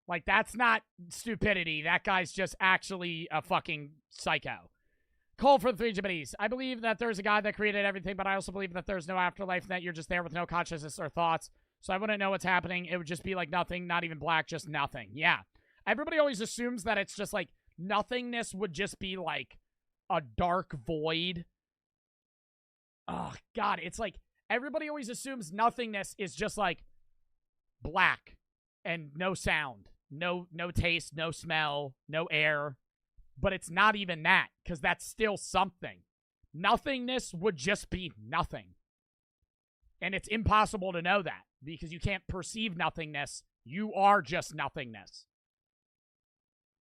Like, that's not stupidity. That guy's just actually a fucking psycho. Cole for the 3 Jiminies. I believe that there's a God that created everything, but I also believe that there's no afterlife and that you're just there with no consciousness or thoughts. So I wouldn't know what's happening. It would just be like nothing, not even black, just nothing. Yeah. Everybody always assumes that it's just like nothingness would just be like a dark void. Oh, God. It's like everybody always assumes nothingness is just like black and no sound. No taste, no smell, no air. But it's not even that, because that's still something. Nothingness would just be nothing. And it's impossible to know that, because you can't perceive nothingness. You are just nothingness.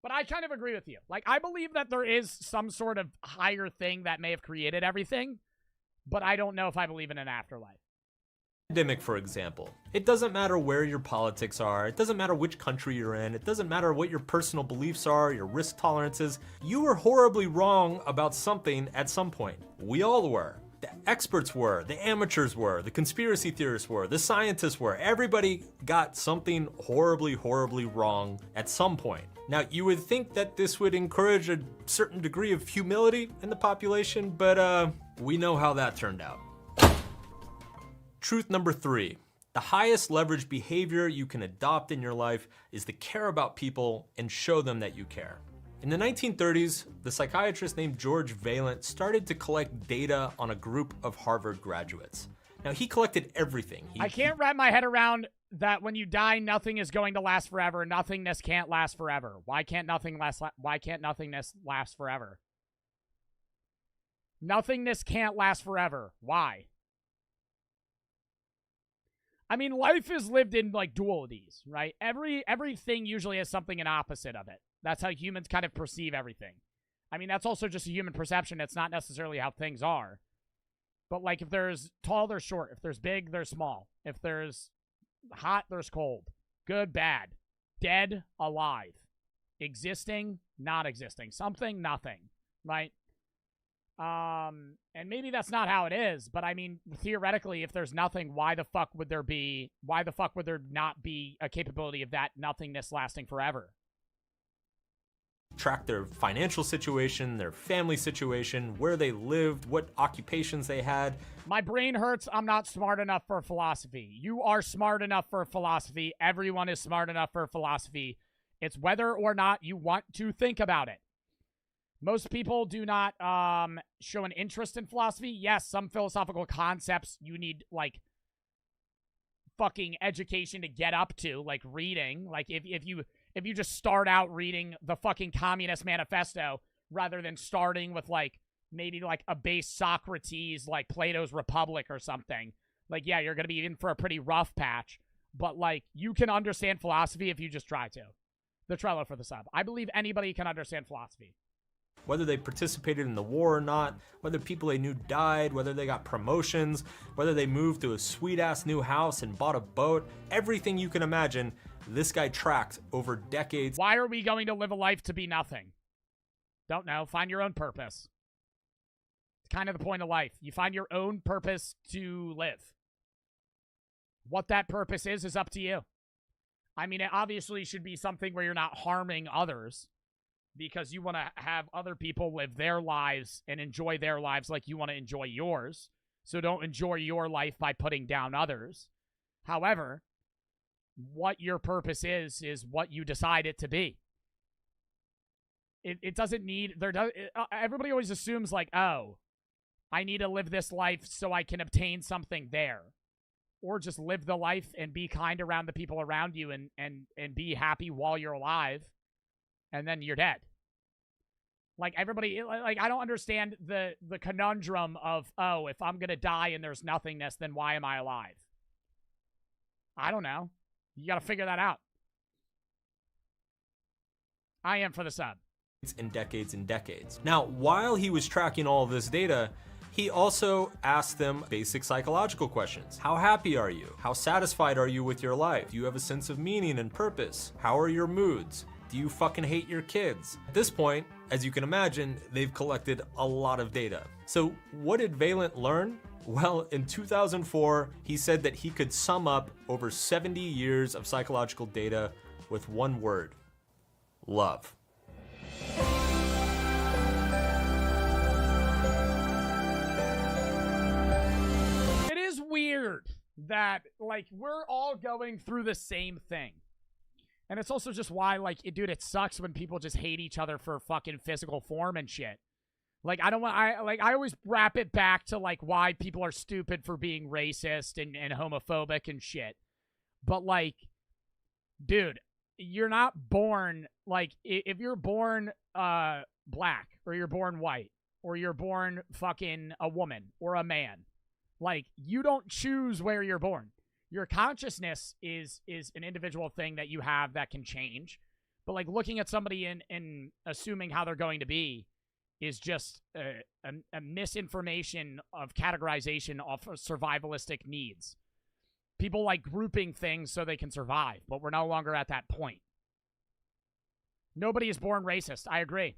But I kind of agree with you. Like, I believe that there is some sort of higher thing that may have created everything, but I don't know if I believe in an afterlife. Pandemic, for example. It doesn't matter where your politics are, it doesn't matter which country you're in, it doesn't matter what your personal beliefs are, your risk tolerances. You were horribly wrong about something at some point. We all were. The experts were, the amateurs were, the conspiracy theorists were, the scientists were. Everybody got something horribly, horribly wrong at some point. Now, you would think that this would encourage a certain degree of humility in the population, but we know how that turned out. Truth number 3. The highest leverage behavior you can adopt in your life is to care about people and show them that you care. In the 1930s, the psychiatrist named George Vaillant started to collect data on a group of Harvard graduates. Now, he collected everything. I can't wrap my head around that when you die, nothing is going to last forever. Nothingness can't last forever. Why can't nothingness last forever? Nothingness can't last forever. Why? I mean, life is lived in, like, dualities, right? Everything usually has something an opposite of it. That's how humans kind of perceive everything. I mean, that's also just a human perception. It's not necessarily how things are. But, like, if there's tall, there's short. If there's big, there's small. If there's hot, there's cold. Good, bad. Dead, alive. Existing, not existing. Something, nothing, right? And maybe that's not how it is, but I mean, theoretically, if there's nothing, why the fuck would there not be a capability of that nothingness lasting forever? Track their financial situation, their family situation, where they lived, what occupations they had. My brain hurts. I'm not smart enough for philosophy. You are smart enough for philosophy. Everyone is smart enough for philosophy. It's whether or not you want to think about it. Most people do not show an interest in philosophy. Yes, some philosophical concepts you need, like, fucking education to get up to, like reading. Like, if you just start out reading the fucking Communist Manifesto rather than starting with, like, maybe, like, a base Socrates, like Plato's Republic or something, like, yeah, you're going to be in for a pretty rough patch. But, like, you can understand philosophy if you just try to. The Trello for the sub. I believe anybody can understand philosophy. Whether they participated in the war or not, whether people they knew died, whether they got promotions, whether they moved to a sweet-ass new house and bought a boat, everything you can imagine, this guy tracked over decades. Why are we going to live a life to be nothing? Don't know. Find your own purpose. It's kind of the point of life. You find your own purpose to live. What that purpose is up to you. I mean, it obviously should be something where you're not harming others because you want to have other people live their lives and enjoy their lives like you want to enjoy yours. So don't enjoy your life by putting down others. However, what your purpose is what you decide it to be. It doesn't need, everybody always assumes like, oh, I need to live this life so I can obtain something there. Or just live the life and be kind around the people around you and be happy while you're alive. And then you're dead. Like everybody, like I don't understand the conundrum of, oh, if I'm going to die and there's nothingness, then why am I alive? I don't know. You got to figure that out. I am for the sub. And decades and decades. Now, while he was tracking all of this data, he also asked them basic psychological questions. How happy are you? How satisfied are you with your life? Do you have a sense of meaning and purpose? How are your moods? Do you fucking hate your kids? At this point, as you can imagine, they've collected a lot of data. So what did Valent learn? Well, in 2004, he said that he could sum up over 70 years of psychological data with one word: love. It is weird that, like, we're all going through the same thing. And it's also just why, like, dude, it sucks when people just hate each other for fucking physical form and shit. Like, I always wrap it back to, like, why people are stupid for being racist and homophobic and shit. But, like, dude, you're not born, like, if you're born black, or you're born white, or you're born fucking a woman or a man, like, you don't choose where you're born. Your consciousness is an individual thing that you have that can change. But, like, looking at somebody and assuming how they're going to be is just a misinformation of categorization of survivalistic needs. People like grouping things so they can survive, but we're no longer at that point. Nobody is born racist. I agree.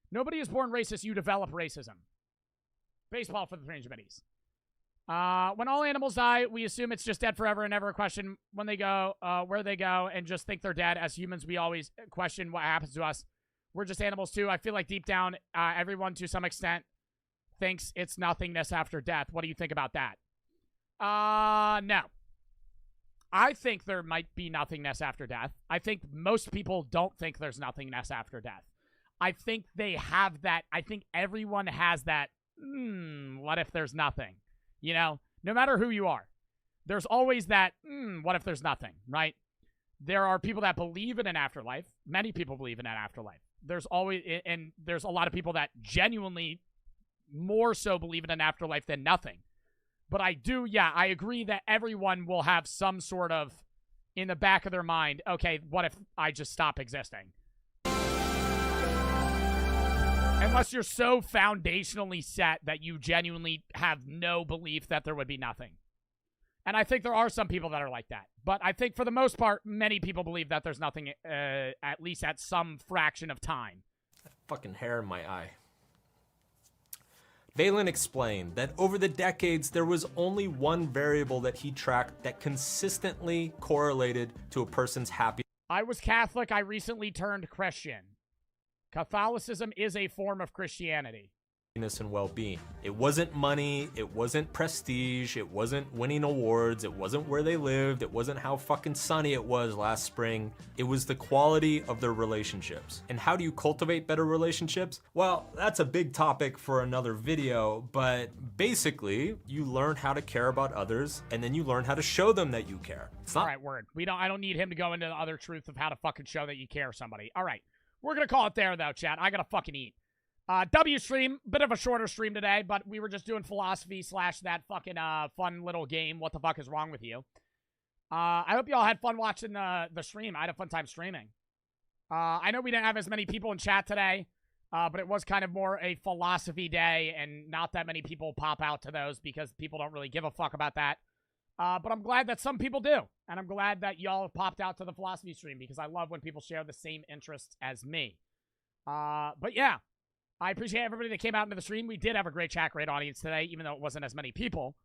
Nobody is born racist. You develop racism. Baseball for the Range Middies. When all animals die, we assume it's just dead forever and never question when they go, where they go, and just think they're dead. As humans, we always question what happens to us. We're just animals too. I feel like deep down, everyone to some extent thinks it's nothingness after death. What do you think about that? No. I think there might be nothingness after death. I think most people don't think there's nothingness after death. I think they have that. I think everyone has that, what if there's nothing? You know, no matter who you are, there's always that, what if there's nothing, right? There are people that believe in an afterlife. Many people believe in an afterlife. There's always, and there's a lot of people that genuinely more so believe in an afterlife than nothing. But I agree that everyone will have some sort of, in the back of their mind, okay, what if I just stop existing? Unless you're so foundationally set that you genuinely have no belief that there would be nothing. And I think there are some people that are like that. But I think for the most part, many people believe that there's nothing, at least at some fraction of time. Fucking hair in my eye. Valent explained that over the decades, there was only one variable that he tracked that consistently correlated to a person's happiness. I was Catholic. I recently turned Christian. Catholicism is a form of Christianity. And well-being. It wasn't money, it wasn't prestige, it wasn't winning awards, it wasn't where they lived, it wasn't how fucking sunny it was last spring. It was the quality of their relationships. And how do you cultivate better relationships? Well, that's a big topic for another video, but basically, you learn how to care about others, and then you learn how to show them that you care. It's not— All right, word. I don't need him to go into the other truth of how to fucking show that you care somebody. All right. We're gonna call it there, though, chat. I gotta fucking eat. W stream, bit of a shorter stream today, but we were just doing philosophy / that fucking fun little game. What the fuck is wrong with you? I hope you all had fun watching the stream. I had a fun time streaming. I know we didn't have as many people in chat today, but it was kind of more a philosophy day, and not that many people pop out to those because people don't really give a fuck about that. But I'm glad that some people do, and I'm glad that y'all have popped out to the philosophy stream because I love when people share the same interests as me. But yeah. I appreciate everybody that came out into the stream. We did have a great chat, great audience today, even though it wasn't as many people.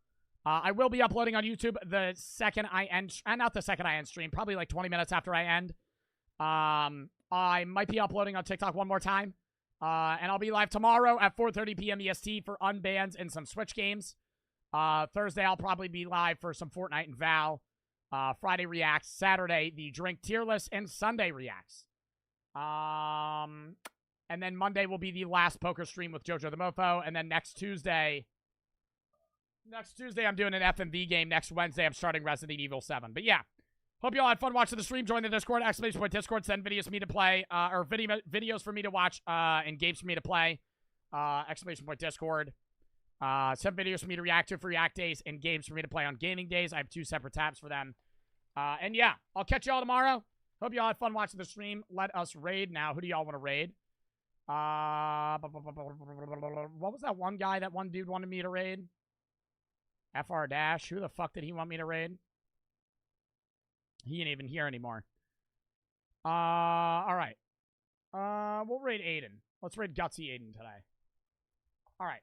I will be uploading on YouTube the second I end, not the second I end stream, probably like 20 minutes after I end. I might be uploading on TikTok one more time. And I'll be live tomorrow at 4:30 p.m. EST for Unbans and some Switch games. Thursday, I'll probably be live for some Fortnite and Val. Friday reacts. Saturday, the drink tier list, and Sunday reacts. And then Monday will be the last poker stream with Jojo the Mofo. And then next Tuesday, I'm doing an FMV game. Next Wednesday, I'm starting Resident Evil 7. But yeah, hope you all had fun watching the stream. Join the Discord, ! Discord. Send videos for me to play, or videos for me to watch, and games for me to play, ! Discord. Send videos for me to react to for React Days and games for me to play on Gaming Days. I have 2 separate tabs for them. And yeah, I'll catch y'all tomorrow. Hope y'all had fun watching the stream. Let us raid now. Who do y'all want to raid? What was that one guy that one dude wanted me to raid? FR Dash. Who the fuck did he want me to raid? He ain't even here anymore. All right. We'll raid Aiden. Let's raid Gutsy Aiden today. All right.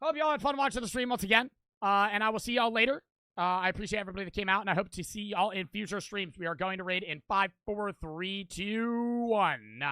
Hope y'all had fun watching the stream once again. And I will see y'all later. I appreciate everybody that came out, and I hope to see y'all in future streams. We are going to raid in 5, 4, 3, 2, 1.